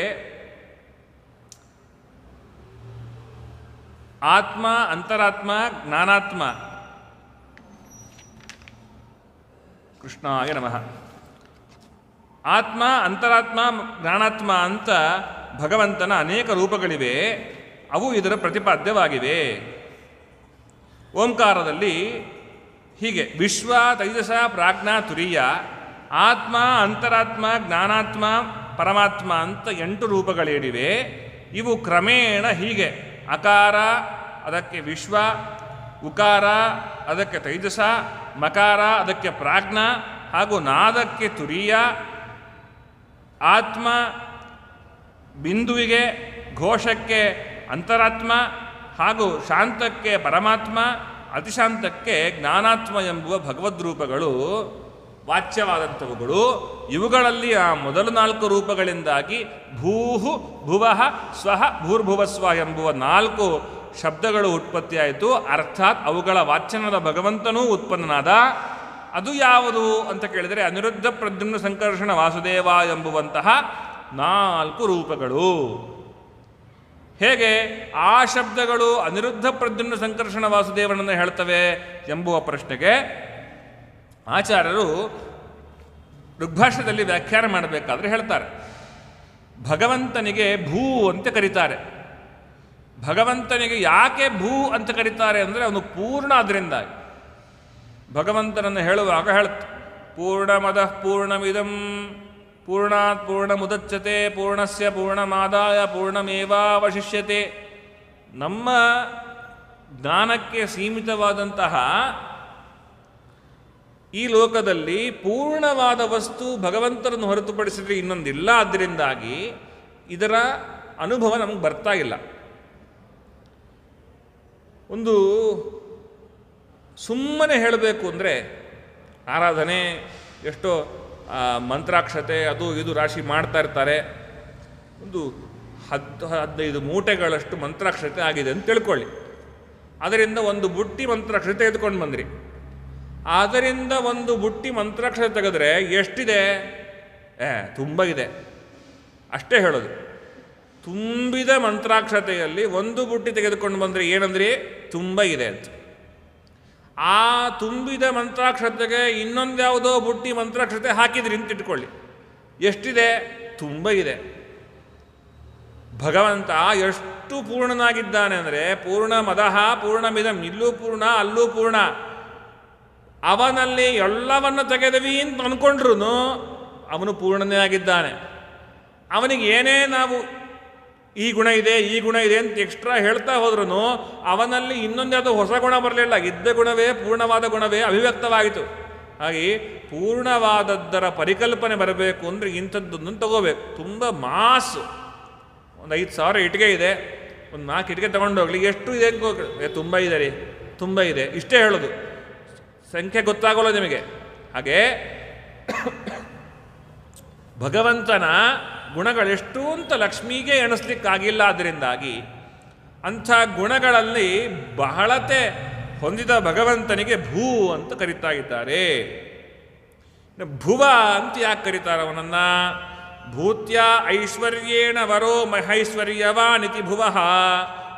Speaker 2: ಆತ್ಮ, ಅಂತರಾತ್ಮ, ಜ್ಞಾನಾತ್ಮ. ಕೃಷ್ಣಾಯ ನಮಃ. ಆತ್ಮ, ಅಂತರಾತ್ಮ, ಜ್ಞಾನಾತ್ಮ ಅಂತ ಭಗವಂತನ ಅನೇಕ ರೂಪಗಳಿವೆ. ಅವು ಇದರ ಪ್ರತಿಪಾದ್ಯವಾಗಿವೆ. ಓಂಕಾರದಲ್ಲಿ ಹೀಗೆ ವಿಶ್ವ, ತೈಜಸ, ಪ್ರಾಜ್ಞಾ, ತುರೀಯ, ಆತ್ಮ, ಅಂತರಾತ್ಮ, ಜ್ಞಾನಾತ್ಮ, ಪರಮಾತ್ಮ ಅಂತ 8 ರೂಪಗಳೇನಿವೆ. ಇವು ಕ್ರಮೇಣ ಹೀಗೆ ಅಕಾರ ಅದಕ್ಕೆ ವಿಶ್ವ, ಉಕಾರ ಅದಕ್ಕೆ ತೈಜಸ, ಮಕಾರ ಅದಕ್ಕೆ ಪ್ರಾಜ್ಞಾ, ಹಾಗೂ ನಾದಕ್ಕೆ ತುರೀಯ, ಆತ್ಮ ಬಿಂದುವಿಗೆ ಘೋಷಕ್ಕೆ ಅಂತರಾತ್ಮ, ಹಾಗೂ ಶಾಂತಕ್ಕೆ ಪರಮಾತ್ಮ, ಅತಿಶಾಂತಕ್ಕೆ ಜ್ಞಾನಾತ್ಮ ಎಂಬುವ ಭಗವದ್ರೂಪಗಳು ವಾಚ್ಯವಾದಂಥವುಗಳು. ಇವುಗಳಲ್ಲಿ ಆ ಮೊದಲು 4 ರೂಪಗಳಿಂದಾಗಿ ಭೂಹು ಭುವಃ ಸ್ವಃ ಭೂರ್ಭುವಸ್ವ ಎಂಬುವ 4 ಶಬ್ದಗಳು ಉತ್ಪತ್ತಿಯಾಯಿತು. ಅರ್ಥಾತ್ ಅವುಗಳ ವಾಚ್ಯನಾದ ಭಗವಂತನೂ ಉತ್ಪನ್ನನಾದ. ಅದು ಯಾವುದು ಅಂತ ಕೇಳಿದರೆ ಅನಿರುದ್ಧ ಪ್ರದ್ಯುಮ್ನ ಸಂಕರ್ಷಣ ವಾಸುದೇವ ಎಂಬುವಂತಹ 4 ರೂಪಗಳು. ಹೇಗೆ ಆ ಶಬ್ದಗಳು ಅನಿರುದ್ಧ ಪ್ರದ್ಯುಮ್ನ ಸಂಕರ್ಷಣ ವಾಸುದೇವನನ್ನು ಹೇಳ್ತವೆ ಎಂಬುವ ಪ್ರಶ್ನೆಗೆ ಆಚಾರ್ಯರು ಋಗ್ಭಾಷ್ಯದಲ್ಲಿ ವ್ಯಾಖ್ಯಾನ ಮಾಡಬೇಕಾದ್ರೆ ಹೇಳ್ತಾರೆ, ಭಗವಂತನಿಗೆ ಭೂ ಅಂತ ಕರೀತಾರೆ. ಭಗವಂತನಿಗೆ ಯಾಕೆ ಭೂ ಅಂತ ಕರೀತಾರೆ ಅಂದರೆ ಅವನು ಪೂರ್ಣ. ಅದರಿಂದ ಭಗವಂತನನ್ನು ಹೇಳುವಾಗ ಹೇಳುತ್ತೆ, ಪೂರ್ಣಮದಃ ಪೂರ್ಣಮಿದಂ ಪೂರ್ಣಾತ್ ಪೂರ್ಣಮುದಚ್ಯತೆ ಪೂರ್ಣಸ್ಯ ಪೂರ್ಣಮಾದಾಯ ಪೂರ್ಣಮೇವಾವಶಿಷ್ಯತೆ. ನಮ್ಮ ಜ್ಞಾನಕ್ಕೆ ಸೀಮಿತವಾದಂತಹ ಈ ಲೋಕದಲ್ಲಿ ಪೂರ್ಣವಾದ ವಸ್ತು ಭಗವಂತನನ್ನು ಹೊರತುಪಡಿಸಿದರೆ ಇನ್ನೊಂದಿಲ್ಲ. ಅದರಿಂದಾಗಿ ಇದರ ಅನುಭವ ನಮಗೆ ಬರ್ತಾ ಇಲ್ಲ. ಒಂದು ಸುಮ್ಮನೆ ಹೇಳಬೇಕು ಅಂದರೆ ಆರಾಧನೆ ಎಷ್ಟೋ ಮಂತ್ರಾಕ್ಷತೆ ಅದು ಇದು ರಾಶಿ ಮಾಡ್ತಾ ಇರ್ತಾರೆ. ಒಂದು 10-15 ಮೂಟೆಗಳಷ್ಟು ಮಂತ್ರಾಕ್ಷತೆ ಆಗಿದೆ ಅಂತ ತಿಳ್ಕೊಳ್ಳಿ. ಅದರಿಂದ ಒಂದು ಬುಟ್ಟಿ ಮಂತ್ರಾಕ್ಷತೆ ತೆಗೆದುಕೊಂಡು ಬಂದ್ರಿ. ಅದರಿಂದ ಒಂದು ಬುಟ್ಟಿ ಮಂತ್ರಾಕ್ಷತೆ ತೆಗೆದ್ರೆ ಎಷ್ಟಿದೆ? ತುಂಬ ಇದೆ ಅಷ್ಟೇ ಹೇಳೋದು. ತುಂಬಿದ ಮಂತ್ರಾಕ್ಷತೆಯಲ್ಲಿ ಒಂದು ಬುಟ್ಟಿ ತೆಗೆದುಕೊಂಡು ಬಂದರೆ ಏನಂದ್ರಿ? ತುಂಬ ಇದೆ ಅಂತ. ಆ ತುಂಬಿದ ಮಂತ್ರಾಕ್ಷತೆಗೆ ಇನ್ನೊಂದ್ಯಾವುದೋ ಬುಟ್ಟಿ ಮಂತ್ರಾಕ್ಷತೆ ಹಾಕಿದ್ರಿ ಅಂತ ಇಟ್ಕೊಳ್ಳಿ, ಎಷ್ಟಿದೆ? ತುಂಬ ಇದೆ. ಭಗವಂತ ಎಷ್ಟು ಪೂರ್ಣನಾಗಿದ್ದಾನೆ ಅಂದರೆ ಪೂರ್ಣ ಮದಃ ಪೂರ್ಣಮಿದಂ, ಇಲ್ಲೂ ಪೂರ್ಣ ಅಲ್ಲೂ ಪೂರ್ಣ. ಅವನಲ್ಲಿ ಎಲ್ಲವನ್ನು ತೆಗೆದವಿ ಅಂತ ಅಂದ್ಕೊಂಡ್ರು ಅವನು ಪೂರ್ಣನೇ ಆಗಿದ್ದಾನೆ. ಅವನಿಗೆ ಏನೇ ನಾವು ಈ ಗುಣ ಇದೆ ಈ ಗುಣ ಇದೆ ಅಂತ ಎಕ್ಸ್ಟ್ರಾ ಹೇಳ್ತಾ ಹೋದ್ರೂ ಅವನಲ್ಲಿ ಇನ್ನೊಂದ್ಯಾವುದೋ ಹೊಸ ಗುಣ ಬರಲಿಲ್ಲ. ಇದ್ದ ಗುಣವೇ ಪೂರ್ಣವಾದ ಗುಣವೇ ಅಭಿವ್ಯಕ್ತವಾಯಿತು. ಹಾಗೆ ಪೂರ್ಣವಾದದ್ದರ ಪರಿಕಲ್ಪನೆ ಬರಬೇಕು ಅಂದರೆ ಇಂಥದ್ದನ್ನು ತಗೋಬೇಕು. ತುಂಬ ಮಾಸು, ಒಂದು 5,000 ಇಟ್ಟಿಗೆ ಇದೆ, ಒಂದು 4 ಇಟ್ಟಿಗೆ ತೊಗೊಂಡೋಗ್ಲಿ, ಎಷ್ಟು ಇದೆ ತುಂಬ ಇದೆ ರೀ, ತುಂಬ ಇದೆ, ಇಷ್ಟೇ ಹೇಳೋದು, ಸಂಖ್ಯೆ ಗೊತ್ತಾಗೋಲ್ಲ ನಿಮಗೆ. ಹಾಗೆ ಭಗವಂತನ ಗುಣಗಳೆಷ್ಟು ಅಂತ ಲಕ್ಷ್ಮಿಗೆ ಎಣಿಸ್ಲಿಕ್ಕಾಗಿಲ್ಲ. ಅದರಿಂದಾಗಿ ಅಂಥ ಗುಣಗಳಲ್ಲಿ ಬಹಳತೆ ಹೊಂದಿದ ಭಗವಂತನಿಗೆ ಭೂ ಅಂತ ಕರೀತಾ ಇದ್ದಾರೆ. ಭುವ ಅಂತ ಯಾಕೆ ಕರೀತಾರೆ ಅವನನ್ನು? ಭೂತ್ಯ ಐಶ್ವರ್ಯೇಣ ವರೋ ಮಹೈಶ್ವರ್ಯವಾನಿತಿ ಭುವಃ.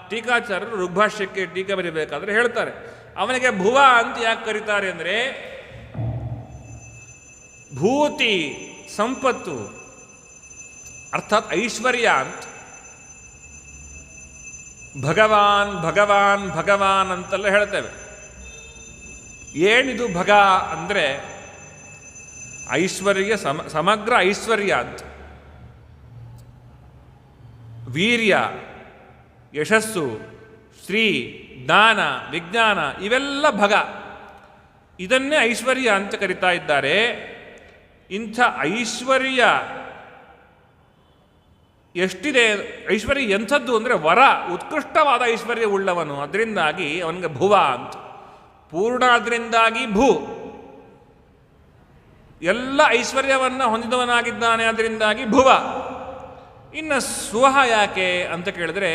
Speaker 2: ಟೀಕಾಚಾರ್ಯರು ಋಗ್ಭಾಷ್ಯಕ್ಕೆ ಟೀಕೆ ಬರೀಬೇಕಾದ್ರೆ ಹೇಳ್ತಾರೆ, ಅವನಿಗೆ ಭುವ ಅಂತ ಯಾಕೆ ಕರೀತಾರೆ ಅಂದರೆ ಭೂತಿ ಸಂಪತ್ತು ಅರ್ಥಾತ್ ಐಶ್ವರ್ಯ ಅಂತ. ಭಗವಾನ್ ಭಗವಾನ್ ಭಗವಾನ್ ಅಂತೆಲ್ಲ ಹೇಳ್ತೇವೆ. ಏನಿದು ಭಗ ಅಂದರೆ ಐಶ್ವರ್ಯ, ಸಮಗ್ರ ಐಶ್ವರ್ಯ ಅಂತ. ವೀರ್ಯ, ಯಶಸ್ಸು, ಶ್ರೀ, ಜ್ಞಾನ, ವಿಜ್ಞಾನ ಇವೆಲ್ಲ ಭಗ. ಇದನ್ನೇ ಐಶ್ವರ್ಯ ಅಂತ ಕರೀತಾ ಇದ್ದಾರೆ. ಇಂಥ ಐಶ್ವರ್ಯ ಎಷ್ಟಿದೆ? ಐಶ್ವರ್ಯ ಎಂಥದ್ದು ಅಂದರೆ ವರ, ಉತ್ಕೃಷ್ಟವಾದ ಐಶ್ವರ್ಯ ಉಳ್ಳವನು. ಅದರಿಂದಾಗಿ ಅವನಿಗೆ ಭುವ ಅಂತ. ಪೂರ್ಣ ಅದರಿಂದಾಗಿ ಭೂ, ಎಲ್ಲ ಐಶ್ವರ್ಯವನ್ನು ಹೊಂದಿದವನಾಗಿದ್ದಾನೆ. ಅದರಿಂದಾಗಿ ಭುವ. ಇನ್ನು ಸ್ವಹ ಯಾಕೆ ಅಂತ ಕೇಳಿದ್ರೆ,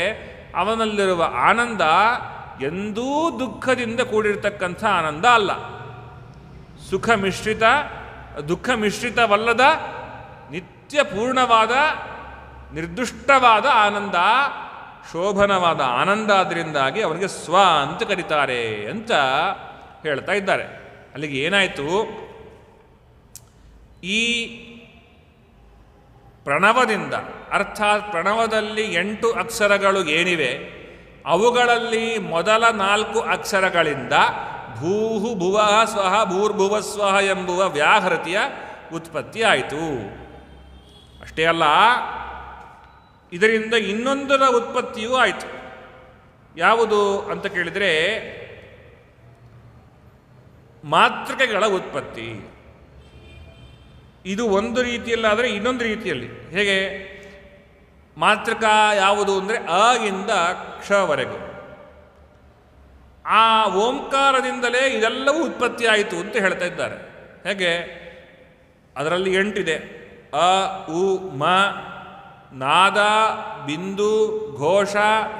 Speaker 2: ಅವನಲ್ಲಿರುವ ಆನಂದ ಎಂದೂ ದುಃಖದಿಂದ ಕೂಡಿರ್ತಕ್ಕಂಥ ಆನಂದ ಅಲ್ಲ. ಸುಖ ಮಿಶ್ರಿತ, ದುಃಖ ಮಿಶ್ರಿತವಲ್ಲದ ನಿತ್ಯ ಪೂರ್ಣವಾದ ನಿರ್ದುಷ್ಟವಾದ ಆನಂದ, ಶೋಭನವಾದ ಆನಂದ. ಅದರಿಂದಾಗಿ ಅವನಿಗೆ ಸ್ವ ಅಂತ ಕರೀತಾರೆ ಅಂತ ಹೇಳ್ತಾ ಇದ್ದಾರೆ. ಅಲ್ಲಿಗೆ ಏನಾಯಿತು, ಈ ಪ್ರಣವದಿಂದ, ಅರ್ಥಾತ್ ಪ್ರಣವದಲ್ಲಿ 8 ಅಕ್ಷರಗಳು ಏನಿವೆ ಅವುಗಳಲ್ಲಿ ಮೊದಲ 4 ಅಕ್ಷರಗಳಿಂದ ಭೂಹು ಭುವಃ ಸ್ವಹ ಭೂರ್ಭುವ ಸ್ವಹ ಎಂಬುವ ವ್ಯಾಹೃತಿಯ ಉತ್ಪತ್ತಿ ಆಯಿತು. ಅಷ್ಟೇ ಅಲ್ಲ, ಇದರಿಂದ ಇನ್ನೊಂದರ ಉತ್ಪತ್ತಿಯೂ ಆಯಿತು. ಯಾವುದು ಅಂತ ಕೇಳಿದರೆ ಮಾತೃಕೆಗಳ ಉತ್ಪತ್ತಿ. ಇದು ಒಂದು ರೀತಿಯಲ್ಲಾದರೆ ಇನ್ನೊಂದು ರೀತಿಯಲ್ಲಿ. ಹೇಗೆ? ಮಾತೃಕ ಯಾವುದು ಅಂದರೆ ಅ ಇಂದ ಕ್ಷವರೆಗೂ. ಆ ಓಂಕಾರದಿಂದಲೇ ಇದೆಲ್ಲವೂ ಉತ್ಪತ್ತಿ ಆಯಿತು ಅಂತ ಹೇಳ್ತಾ ಇದ್ದಾರೆ. ಹೇಗೆ? ಅದರಲ್ಲಿ 8 ಇದೆ. ಅ, ಉ, ಮ, ನಾದ, ಬಿಂದು, ಘೋಷ,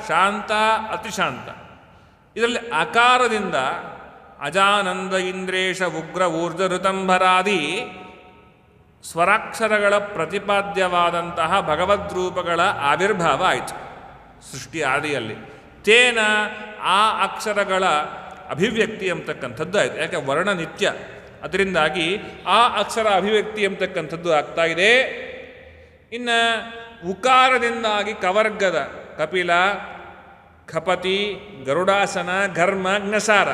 Speaker 2: ಶಾಂತ, ಅತಿಶಾಂತ. ಇದರಲ್ಲಿ ಅಕಾರದಿಂದ ಅಜಾನಂದ ಇಂದ್ರೇಶ ಉಗ್ರ ಊರ್ಜ ಋತಂಭರಾದಿ ಸ್ವರಾಕ್ಷರಗಳ ಪ್ರತಿಪಾದ್ಯವಾದಂತಹ ಭಗವದ್ರೂಪಗಳ ಆವಿರ್ಭಾವ ಆಯಿತು ಸೃಷ್ಟಿ ಆದಿಯಲ್ಲಿ. ತೇನ ಆ ಅಕ್ಷರಗಳ ಅಭಿವ್ಯಕ್ತಿ ಎಂಬತಕ್ಕಂಥದ್ದು ಆಯಿತು. ಯಾಕೆ? ವರ್ಣ ನಿತ್ಯ. ಅದರಿಂದಾಗಿ ಆ ಅಕ್ಷರ ಅಭಿವ್ಯಕ್ತಿ ಎಂಬತಕ್ಕಂಥದ್ದು ಆಗ್ತಾ ಇದೆ. ಇನ್ನು ಉಕಾರದಿಂದಾಗಿ ಕವರ್ಗದ ಕಪಿಲ, ಖಪತಿ, ಗರುಡಾಸನ, ಘರ್ಮ, ಜ್ಞಸಾರ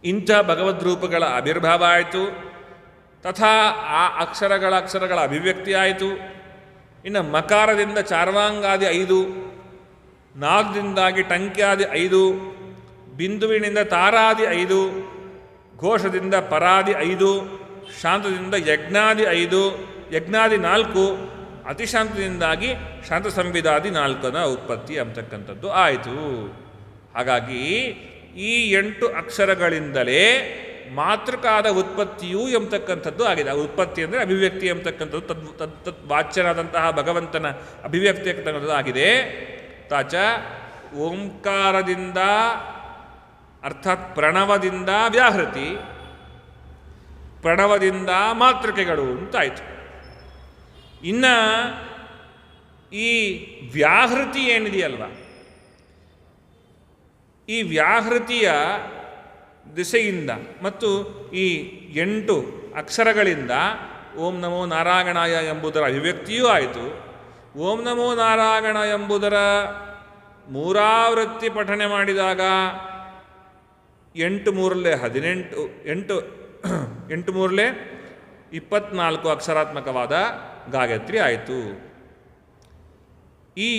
Speaker 2: ಇಂಥ ಭಗವದ್ರೂಪಗಳ ಆವಿರ್ಭಾವ ಆಯಿತು. ತಥಾ ಆ ಅಕ್ಷರಗಳ ಅಭಿವ್ಯಕ್ತಿ ಆಯಿತು. ಇನ್ನು ಮಕಾರದಿಂದ ಚಾರ್ವಾಂಗಾದಿ 5, ನಾದದಿಂದಾಗಿ ಟಂಕ್ಯಾದಿ 5, ಬಿಂದುವಿನಿಂದ ತಾರಾದಿ 5, ಘೋಷದಿಂದ ಪರಾದಿ 5, ಶಾಂತದಿಂದ ಯಜ್ಞಾದಿ 5, ಯಜ್ಞಾದಿ 4, ಅತಿಶಾಂತದಿಂದಾಗಿ ಶಾಂತ ಸಂವಿಧಾದಿ 4ನ ಉತ್ಪತ್ತಿ ಅಂತಕ್ಕಂಥದ್ದು ಆಯಿತು. ಹಾಗಾಗಿ ಈ 8 ಅಕ್ಷರಗಳಿಂದಲೇ ಮಾತೃಕಾದ ಉತ್ಪತ್ತಿಯೂ ಎಂಬತಕ್ಕಂಥದ್ದು ಆಗಿದೆ. ಆ ಉತ್ಪತ್ತಿ ಅಂದರೆ ಅಭಿವ್ಯಕ್ತಿ ಎಂಬತಕ್ಕಂಥದ್ದು ತದ್ ವಾಚ್ಯನಾದಂತಹ ಭಗವಂತನ ಅಭಿವ್ಯಕ್ತಿ ಅಂತಕ್ಕಂಥದ್ದು ಆಗಿದೆ. ತಾಚ ಓಂಕಾರದಿಂದ ಅರ್ಥಾತ್ ಪ್ರಣವದಿಂದ ವ್ಯಾಹೃತಿ, ಪ್ರಣವದಿಂದ ಮಾತೃಕೆಗಳು ಅಂತಾಯಿತು. ಇನ್ನು ಈ ವ್ಯಾಹೃತಿ ಏನಿದೆಯಲ್ವ, ಈ ವ್ಯಾಹೃತಿಯ ದಿಸೆಯಿಂದ ಮತ್ತು ಈ 8 ಅಕ್ಷರಗಳಿಂದ ಓಂ ನಮೋ ನಾರಾಯಣಾಯ ಎಂಬುದರ ಅಭಿವ್ಯಕ್ತಿಯೂ ಆಯಿತು. ಓಂ ನಮೋ ನಾರಾಯಣ ಎಂಬುದರ ಮೂರಾವೃತ್ತಿ ಪಠನೆ ಮಾಡಿದಾಗ 8 3 18, 8 3 24 ಅಕ್ಷರಾತ್ಮಕವಾದ ಗಾಯತ್ರಿ ಆಯಿತು. ಈ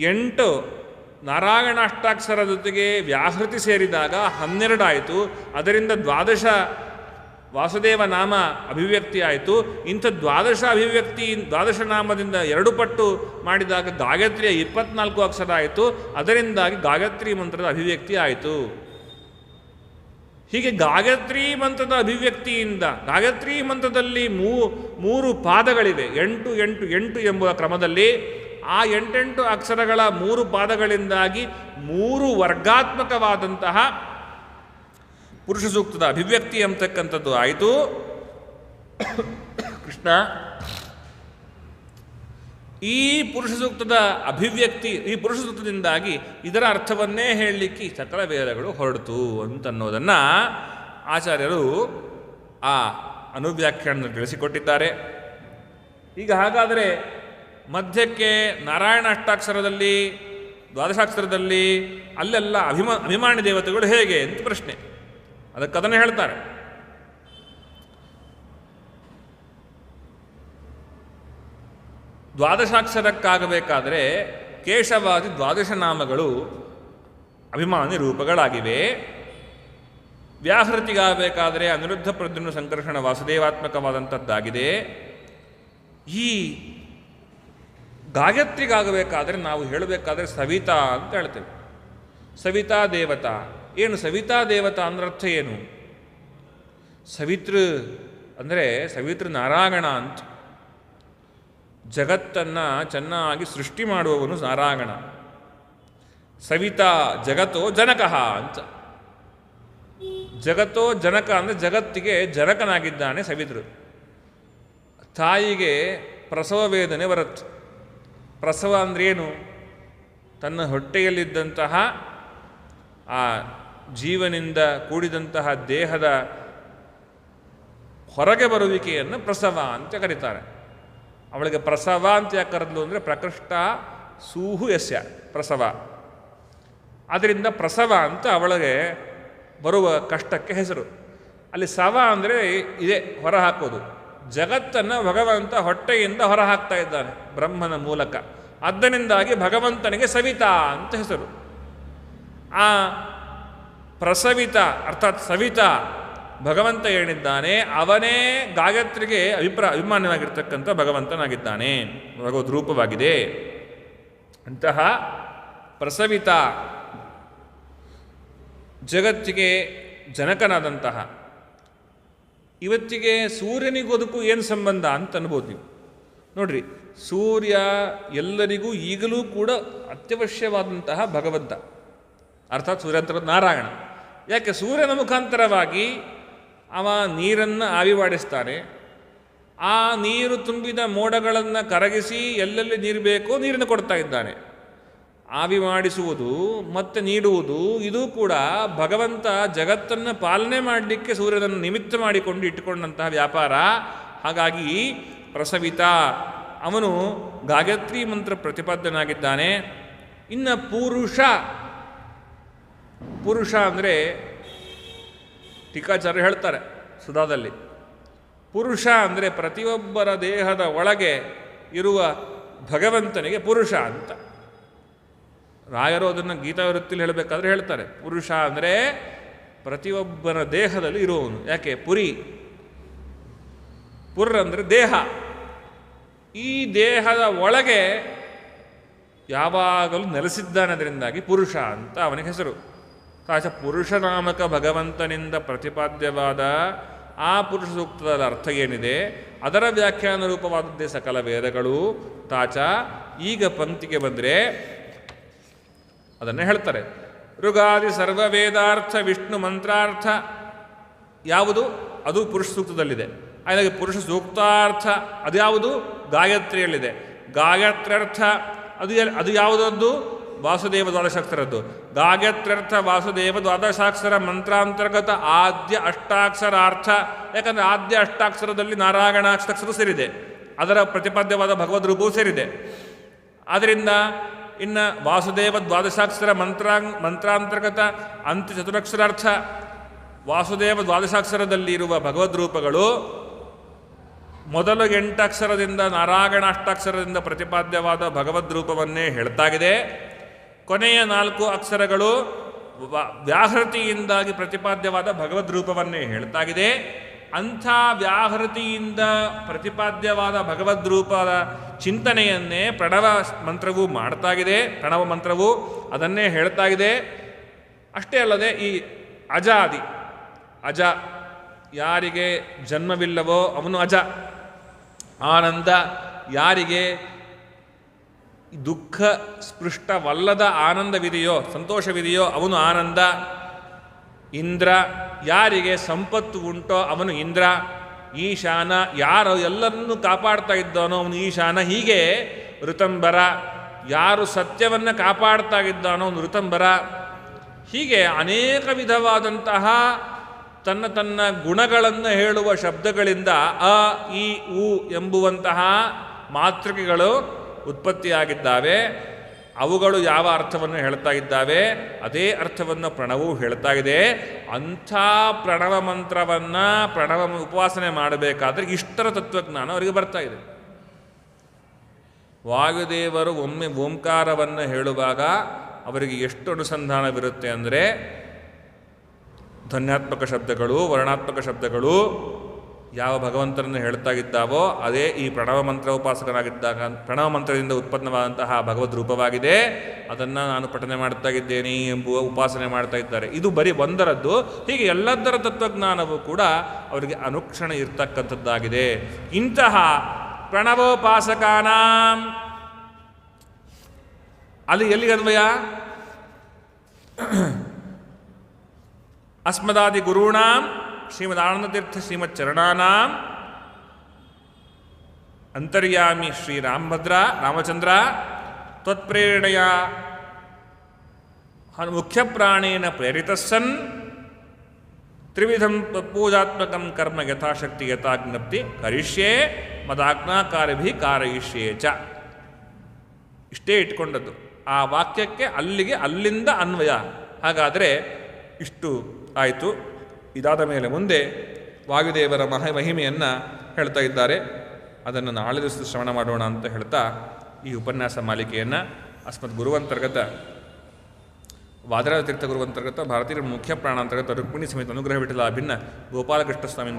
Speaker 2: 8 ನಾರಾಯಣ ಅಷ್ಟಾಕ್ಷರ ಜೊತೆಗೆ ವ್ಯಾಹೃತಿ ಸೇರಿದಾಗ 12 ಆಯಿತು. ಅದರಿಂದ 12 ವಾಸುದೇವ ನಾಮ ಅಭಿವ್ಯಕ್ತಿ ಆಯಿತು. ಇಂಥ 12 ಅಭಿವ್ಯಕ್ತಿ 12 ನಾಮದಿಂದ 2 ಪಟ್ಟು ಮಾಡಿದಾಗ ಗಾಯತ್ರಿಯ 24 ಅಕ್ಷರ ಆಯಿತು. ಅದರಿಂದಾಗಿ ಗಾಯತ್ರಿ ಮಂತ್ರದ ಅಭಿವ್ಯಕ್ತಿ ಆಯಿತು. ಹೀಗೆ ಗಾಯತ್ರಿ ಮಂತ್ರದ ಅಭಿವ್ಯಕ್ತಿಯಿಂದ, ಗಾಯತ್ರಿ ಮಂತ್ರದಲ್ಲಿ 3 ಪಾದಗಳಿವೆ, 8 8 8 ಎಂಬುವ ಕ್ರಮದಲ್ಲಿ. ಆ 8 ಅಕ್ಷರಗಳ 3 ಪಾದಗಳಿಂದಾಗಿ 3 ವರ್ಗಾತ್ಮಕವಾದಂತಹ ಪುರುಷ ಸೂಕ್ತದ ಅಭಿವ್ಯಕ್ತಿ ಎಂಬತಕ್ಕಂಥದ್ದು ಆಯಿತು. ಕೃಷ್ಣ ಈ ಪುರುಷ ಸೂಕ್ತದ ಅಭಿವ್ಯಕ್ತಿ, ಈ ಪುರುಷ ಸೂಕ್ತದಿಂದಾಗಿ ಇದರ ಅರ್ಥವನ್ನೇ ಹೇಳಲಿಕ್ಕೆ ಸಕಲ ವೇದಗಳು ಹೊರಡಿತು ಅಂತನ್ನೋದನ್ನು ಆಚಾರ್ಯರು ಆ ಅನುವ್ಯಾಖ್ಯಾನದಲ್ಲಿ ತಿಳಿಸಿಕೊಟ್ಟಿದ್ದಾರೆ. ಈಗ ಹಾಗಾದರೆ ಮಧ್ಯಕ್ಕೆ ನಾರಾಯಣ ಅಷ್ಟಾಕ್ಷರದಲ್ಲಿ, ದ್ವಾದಶಾಕ್ಷರದಲ್ಲಿ ಅಲ್ಲೆಲ್ಲ ಅಭಿಮಾನಿ ದೇವತೆಗಳು ಹೇಗೆ ಅಂತ ಪ್ರಶ್ನೆ. ಅದಕ್ಕೆ ಅದನ್ನು ಹೇಳ್ತಾರೆ. ದ್ವಾದಶಾಕ್ಷರಕ್ಕಾಗಬೇಕಾದರೆ ಕೇಶವಾದಿ 12 ನಾಮಗಳು ಅಭಿಮಾನಿ ರೂಪಗಳಾಗಿವೆ. ವ್ಯಾಹೃತಿಗಾಗಬೇಕಾದರೆ ಅನಿರುದ್ಧ ಪ್ರದ್ಯುಮ್ನ ಸಂಕರ್ಷಣ ವಾಸುದೇವಾತ್ಮಕವಾದಂಥದ್ದಾಗಿದೆ. ಈ ಗಾಯತ್ರಿಗಾಗಬೇಕಾದರೆ ನಾವು ಹೇಳಬೇಕಾದ್ರೆ ಸವಿತಾ ಅಂತ ಹೇಳ್ತೇವೆ. ಸವಿತಾ ದೇವತಾ. ಏನು ಸವಿತಾ ದೇವತಾ ಅಂದ್ರರ್ಥ ಏನು? ಸವಿತೃ ಅಂದರೆ ಸವಿತೃ ನಾರಾಯಣ ಅಂತ. ಜಗತ್ತನ್ನು ಚೆನ್ನಾಗಿ ಸೃಷ್ಟಿ ಮಾಡುವವನು ನಾರಾಯಣ. ಸವಿತಾ ಜಗತ್ತೋ ಜನಕಃ ಅಂತ. ಜಗತ್ತೋ ಜನಕ ಅಂದರೆ ಜಗತ್ತಿಗೆ ಜನಕನಾಗಿದ್ದಾನೆ ಸವಿತೃ. ತಾಯಿಗೆ ಪ್ರಸವ ವೇದನೆ ಬರುತ್ತೆ. ಪ್ರಸವ ಅಂದ್ರೇನು? ತನ್ನ ಹೊಟ್ಟೆಯಲ್ಲಿದ್ದಂತಹ ಆ ಜೀವನಿಂದ ಕೂಡಿದಂತಹ ದೇಹದ ಹೊರಗೆ ಬರುವಿಕೆಯನ್ನು ಪ್ರಸವ ಅಂತ ಕರೀತಾರೆ. ಅವಳಿಗೆ ಪ್ರಸವ ಅಂತ ಯಾಕೆ ಕರೆದ್ಲು ಅಂದರೆ ಪ್ರಕೃಷ್ಟ ಸೂಹು ಯಸ್ಯ ಪ್ರಸವ. ಆದ್ದರಿಂದ ಪ್ರಸವ ಅಂತ ಅವಳಿಗೆ ಬರುವ ಕಷ್ಟಕ್ಕೆ ಹೆಸರು. ಅಲ್ಲಿ ಸವ ಅಂದರೆ ಇದೆ, ಹೊರ ಹಾಕೋದು. ಜಗತ್ತನ್ನು ಭಗವಂತ ಹೊಟ್ಟೆಯಿಂದ ಹೊರ ಹಾಕ್ತಾ ಇದ್ದಾನೆ ಬ್ರಹ್ಮನ ಮೂಲಕ. ಆದ್ದರಿಂದಾಗಿ ಭಗವಂತನಿಗೆ ಸವಿತಾ ಅಂತ ಹೆಸರು. ಆ ಪ್ರಸವಿತ ಅರ್ಥಾತ್ ಸವಿತಾ ಭಗವಂತ ಏನಿದ್ದಾನೆ ಅವನೇ ಗಾಯತ್ರಿಗೆ ಅಭಿಮಾನ್ಯವಾಗಿರ್ತಕ್ಕಂಥ ಭಗವಂತನಾಗಿದ್ದಾನೆ, ಭಗವದ್ ರೂಪವಾಗಿದೆ. ಅಂತಹ ಪ್ರಸವಿತ ಜಗತ್ತಿಗೆ ಜನಕನಾದಂತಹ ಇವತ್ತಿಗೆ ಸೂರ್ಯನಿಗೋದಕ್ಕೂ ಏನು ಸಂಬಂಧ ಅಂತ ಅನ್ಬೋದು ನೀವು. ನೋಡ್ರಿ, ಸೂರ್ಯ ಎಲ್ಲರಿಗೂ ಈಗಲೂ ಕೂಡ ಅತ್ಯವಶ್ಯವಾದಂತಹ ಭಗವಂತ, ಅರ್ಥಾತ್ ಸೂರ್ಯಂತರ ನಾರಾಯಣ. ಯಾಕೆ? ಸೂರ್ಯನ ಮುಖಾಂತರವಾಗಿ ಅವ ನೀರನ್ನು ಆವಿ ಮಾಡಿಸ್ತಾನೆ. ಆ ನೀರು ತುಂಬಿದ ಮೋಡಗಳನ್ನು ಕರಗಿಸಿ ಎಲ್ಲೆಲ್ಲಿ ನೀರು ಬೇಕೋ ನೀರನ್ನು ಕೊಡ್ತಾ ಇದ್ದಾನೆ. ಆವಿ ಮಾಡಿಸುವುದು ಮತ್ತು ನೀಡುವುದು ಇದು ಕೂಡ ಭಗವಂತ ಜಗತ್ತನ್ನು ಪಾಲನೆ ಮಾಡಲಿಕ್ಕೆ ಸೂರ್ಯನನ್ನು ನಿಮಿತ್ತ ಮಾಡಿಕೊಂಡು ಇಟ್ಟುಕೊಂಡಂತಹ ವ್ಯಾಪಾರ. ಹಾಗಾಗಿ ಪ್ರಸವಿತ ಅವನು ಗಾಯತ್ರಿ ಮಂತ್ರ ಪ್ರತಿಪಾದ್ಯನಾಗಿದ್ದಾನೆ. ಇನ್ನು ಪುರುಷ ಅಂದರೆ ಟೀಕಾಚಾರ್ಯ ಹೇಳ್ತಾರೆ ಸುಧಾದಲ್ಲಿ, ಪುರುಷ ಅಂದರೆ ಪ್ರತಿಯೊಬ್ಬರ ದೇಹದ ಒಳಗೆ ಇರುವ ಭಗವಂತನಿಗೆ ಪುರುಷ ಅಂತ. ರಾಯರು ಅದನ್ನು ಗೀತಾವೃತ್ತಿಲಿ ಹೇಳಬೇಕಾದ್ರೆ ಹೇಳ್ತಾರೆ, ಪುರುಷ ಅಂದರೆ ಪ್ರತಿಯೊಬ್ಬರ ದೇಹದಲ್ಲಿ ಇರುವವನು. ಯಾಕೆ? ಪುರ್ ಅಂದರೆ ದೇಹ. ಈ ದೇಹದ ಒಳಗೆ ಯಾವಾಗಲೂ ನೆಲೆಸಿದ್ದಾನೆ, ಅದರಿಂದಾಗಿ ಪುರುಷ ಅಂತ ಅವನಿಗೆ ಹೆಸರು. ತಾಚ ಪುರುಷನಾಮಕ ಭಗವಂತನಿಂದ ಪ್ರತಿಪಾದ್ಯವಾದ ಆ ಪುರುಷ ಸೂಕ್ತದ ಅರ್ಥ ಏನಿದೆ ಅದರ ವ್ಯಾಖ್ಯಾನ ರೂಪವಾದದ್ದೇ ಸಕಲ ವೇದಗಳು. ತಾಚ ಈಗ ಪಂಕ್ತಿಗೆ ಬಂದರೆ ಅದನ್ನು ಹೇಳ್ತಾರೆ. ಋಗಾದಿ ಸರ್ವ ವೇದಾರ್ಥ ವಿಷ್ಣು ಮಂತ್ರಾರ್ಥ ಯಾವುದು? ಅದು ಪುರುಷ ಸೂಕ್ತದಲ್ಲಿದೆ. ಹಾಗಾಗಿ ಪುರುಷ ಸೂಕ್ತಾರ್ಥ ಅದು ಯಾವುದು? ಗಾಯತ್ರಿಯಲ್ಲಿದೆ. ಗಾಯತ್ರ್ಯರ್ಥ ಅದು ಯಾವುದದ್ದು? ವಾಸುದೇವ ದ್ವಾದಶಾಕ್ಷರದ್ದು. ಗಾಯತ್ರ್ಯರ್ಥ ವಾಸುದೇವ ದ್ವಾದಶಾಕ್ಷರ ಮಂತ್ರಾಂತರ್ಗತ ಆದ್ಯ ಅಷ್ಟಾಕ್ಷರಾರ್ಥ. ಯಾಕಂದರೆ ಆದ್ಯ ಅಷ್ಟಾಕ್ಷರದಲ್ಲಿ ನಾರಾಯಣ ಅಷ್ಟಾಕ್ಷರ ಸೇರಿದೆ, ಅದರ ಪ್ರತಿಪಾದ್ಯವಾದ ಭಗವದ್ ರೂಪವೂ ಸೇರಿದೆ. ಆದ್ದರಿಂದ ಇನ್ನು ವಾಸುದೇವ ದ್ವಾದಶಾಕ್ಷರ ಮಂತ್ರಾಂತರ್ಗತ ಅಂತ್ಯ ಚತುರಕ್ಷರಾರ್ಥ. ವಾಸುದೇವ ದ್ವಾದಶಾಕ್ಷರದಲ್ಲಿ ಇರುವ ಭಗವದ್ ರೂಪಗಳು ಮೊದಲು 8 ಅಕ್ಷರದಿಂದ ನಾರಾಯಣ ಅಷ್ಟಾಕ್ಷರದಿಂದ ಪ್ರತಿಪಾದ್ಯವಾದ ಭಗವದ್ ರೂಪವನ್ನೇ ಹೇಳ್ತಾಗಿದೆ. ಕೊನೆಯ 4 ಅಕ್ಷರಗಳು ವ್ಯಾಹೃತಿಯಿಂದಾಗಿ ಪ್ರತಿಪಾದ್ಯವಾದ ಭಗವದ್ ರೂಪವನ್ನೇ ಹೇಳ್ತಾಗಿದೆ. ಅಂಥ ವ್ಯಾಹೃತಿಯಿಂದ ಪ್ರತಿಪಾದ್ಯವಾದ ಭಗವದ್ ರೂಪದ ಚಿಂತನೆಯನ್ನೇ ಪ್ರಣವ ಮಂತ್ರವು ಮಾಡ್ತಾಗಿದೆ. ಪ್ರಣವ ಮಂತ್ರವು ಅದನ್ನೇ ಹೇಳ್ತಾಗಿದೆ. ಅಷ್ಟೇ ಅಲ್ಲದೆ ಈ ಅಜ ಯಾರಿಗೆ ಜನ್ಮವಿಲ್ಲವೋ ಅವನು ಅಜ. ಆನಂದ ಯಾರಿಗೆ ದುಃಖ ಸ್ಪೃಷ್ಟವಲ್ಲದ ಆನಂದವಿದೆಯೋ ಸಂತೋಷವಿದೆಯೋ ಅವನು ಆನಂದ. ಇಂದ್ರ ಯಾರಿಗೆ ಸಂಪತ್ತು ಉಂಟೋ ಅವನು ಇಂದ್ರ. ಈಶಾನ ಯಾರು ಎಲ್ಲರನ್ನೂ ಕಾಪಾಡ್ತಾ ಇದ್ದಾನೋ ಅವನು ಈಶಾನ. ಹೀಗೆ ಋತಂಬರ ಯಾರು ಸತ್ಯವನ್ನು ಕಾಪಾಡ್ತಾ ಇದ್ದಾನೋ ಅವನು ಋತಂಬರ. ಹೀಗೆ ಅನೇಕ ವಿಧವಾದಂತಹ ತನ್ನ ಗುಣಗಳನ್ನು ಹೇಳುವ ಶಬ್ದಗಳಿಂದ ಅ ಇ ಉ ಎಂಬುವಂತಹ ಮಾತೃಕೆಗಳು ಉತ್ಪತ್ತಿಯಾಗಿದ್ದಾವೆ. ಅವುಗಳು ಯಾವ ಅರ್ಥವನ್ನು ಹೇಳ್ತಾ ಇದ್ದಾವೆ ಅದೇ ಅರ್ಥವನ್ನು ಪ್ರಣವವು ಹೇಳ್ತಾ ಇದೆ. ಅಂಥ ಪ್ರಣವ ಮಂತ್ರವನ್ನು ಪ್ರಣವ ಉಪಾಸನೆ ಮಾಡಬೇಕಾದ್ರೆ ಇಷ್ಟರ ತತ್ವಜ್ಞಾನ ಅವರಿಗೆ ಬರ್ತಾ ಇದೆ. ವಾಯುದೇವರು ಒಮ್ಮೆ ಓಂಕಾರವನ್ನು ಹೇಳುವಾಗ ಅವರಿಗೆ ಎಷ್ಟು ಅನುಸಂಧಾನವಿರುತ್ತೆ ಅಂದರೆ ಧ್ವನ್ಯಾತ್ಮಕ ಶಬ್ದಗಳು, ವರ್ಣಾತ್ಮಕ ಶಬ್ದಗಳು ಯಾವ ಭಗವಂತನನ್ನು ಹೇಳ್ತಾ ಇದ್ದಾವೋ ಅದೇ ಈ ಪ್ರಣವ ಮಂತ್ರ ಉಪಾಸಕನಾಗಿದ್ದಾಗ ಪ್ರಣವ ಮಂತ್ರದಿಂದ ಉತ್ಪನ್ನವಾದಂತಹ ಭಗವದ್ ರೂಪವಾಗಿದೆ. ಅದನ್ನು ನಾನು ಪಠನೆ ಮಾಡ್ತಾ ಇದ್ದೇನೆ ಎಂಬುವ ಉಪಾಸನೆ ಮಾಡ್ತಾ ಇದ್ದಾರೆ. ಇದು ಬರೀ ಒಂದರದ್ದು. ಹೀಗೆ ಎಲ್ಲದರ ತತ್ವಜ್ಞಾನವೂ ಕೂಡ ಅವರಿಗೆ ಅನುಕ್ಷಣ ಇರ್ತಕ್ಕಂಥದ್ದಾಗಿದೆ. ಇಂತಹ ಪ್ರಣವೋಪಾಸಕಾನಾಂ ಅಲ್ಲಿ ಎಲ್ಲಿ ಅನ್ವಯ? ಅಸ್ಮದಾದಿ ಗುರುಣಾಂ ಶ್ರೀಮದ್ ಆನಂದತೀರ್ಥ ಶ್ರೀಮತ್ ಚರಣಾನಾಂ ಅಂತರ್ಯಾಮಿ ಶ್ರೀ ರಾಮಚಂದ್ರ ತ್ವತ್ಪ್ರೇರಣೆಯ ಮುಖ್ಯ ಪ್ರಾಣೇನ ಪ್ರೇರಿತಸ್ಸನ್ ತ್ರಿವಿಧಂ ಪೂಜಾತ್ಮಕಂ ಕರ್ಮ ಯಥಾಶಕ್ತಿ ಯಥಾಜ್ಞಪ್ತಿ ಕರಿಷ್ಯೆ ಮದಾಜ್ಞಾಕಾರಭಿ ಕಾರಯಿಷ್ಯೆ ಚ. ಇಷ್ಟೇ ಇಟ್ಕೊಂಡದ್ದು ಆ ವಾಕ್ಯಕ್ಕೆ, ಅಲ್ಲಿಂದ ಅನ್ವಯ. ಹಾಗಾದರೆ ಇಷ್ಟು ಆಯಿತು. ಇದಾದ ಮೇಲೆ ಮುಂದೆ ವಾಯುದೇವರ ಮಹಿಮೆಯನ್ನು ಹೇಳ್ತಾ ಇದ್ದಾರೆ. ಅದನ್ನು ನಾಳೆ ದಿವಸ ಶ್ರವಣ ಮಾಡೋಣ ಅಂತ ಹೇಳ್ತಾ ಈ ಉಪನ್ಯಾಸ ಮಾಲಿಕೆಯನ್ನು ಅಸ್ಮದ್ ಗುರುವಂತರ್ಗತ ವಾದರಾಜ ತೀರ್ಥ ಗುರುವಂತರ್ಗತ ಭಾರತೀಯ ಮುಖ್ಯ ಪ್ರಾಣಾಂತರ್ಗತ ರುಕ್ಮಿಣಿ ಸಮೇತ ಅನುಗ್ರಹ ವಿಠಲ ಅಭಿನ್ನ ಗೋಪಾಲಕೃಷ್ಣ ಸ್ವಾಮಿನ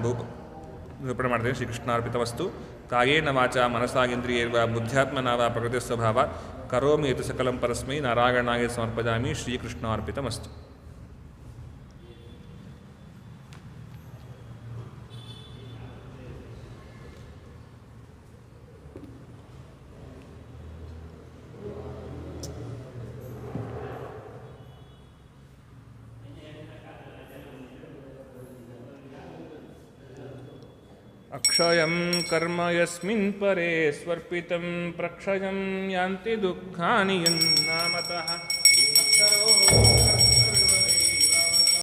Speaker 2: ನಿರೂಪಣೆ ಮಾಡ್ತೇನೆ. ಶ್ರೀಕೃಷ್ಣಾರ್ಪಿತವಸ್ತು. ಕಾಯೇನ ವಾಚ ಮನಸಾಗೇಂದ್ರಿಯೈರ್ವಾ ಬುದ್ಧ್ಯಾತ್ಮನಾ ವಾ ಪ್ರಕೃತಿ ಸ್ವಭಾವ ಕರೋಮಿ ಯತ್ ಸಕಲಂ ಪರಸ್ಮೈ ನಾರಾಯಣಾಯ ಸಮರ್ಪಯಾಮಿ. ಶ್ರೀಕೃಷ್ಣಾರ್ಪಿತಮಸ್ತು. ಅಕ್ಷಯಂ ಕರ್ಮ ಯಸ್ಮಿನ್ ಪರೇ ಸ್ವರ್ಪಿತಂ ಪ್ರಕ್ಷಯಂ ಯಾಂತಿ ದುಃಖಾನಿ ಯನ್ನಾಮತಃ.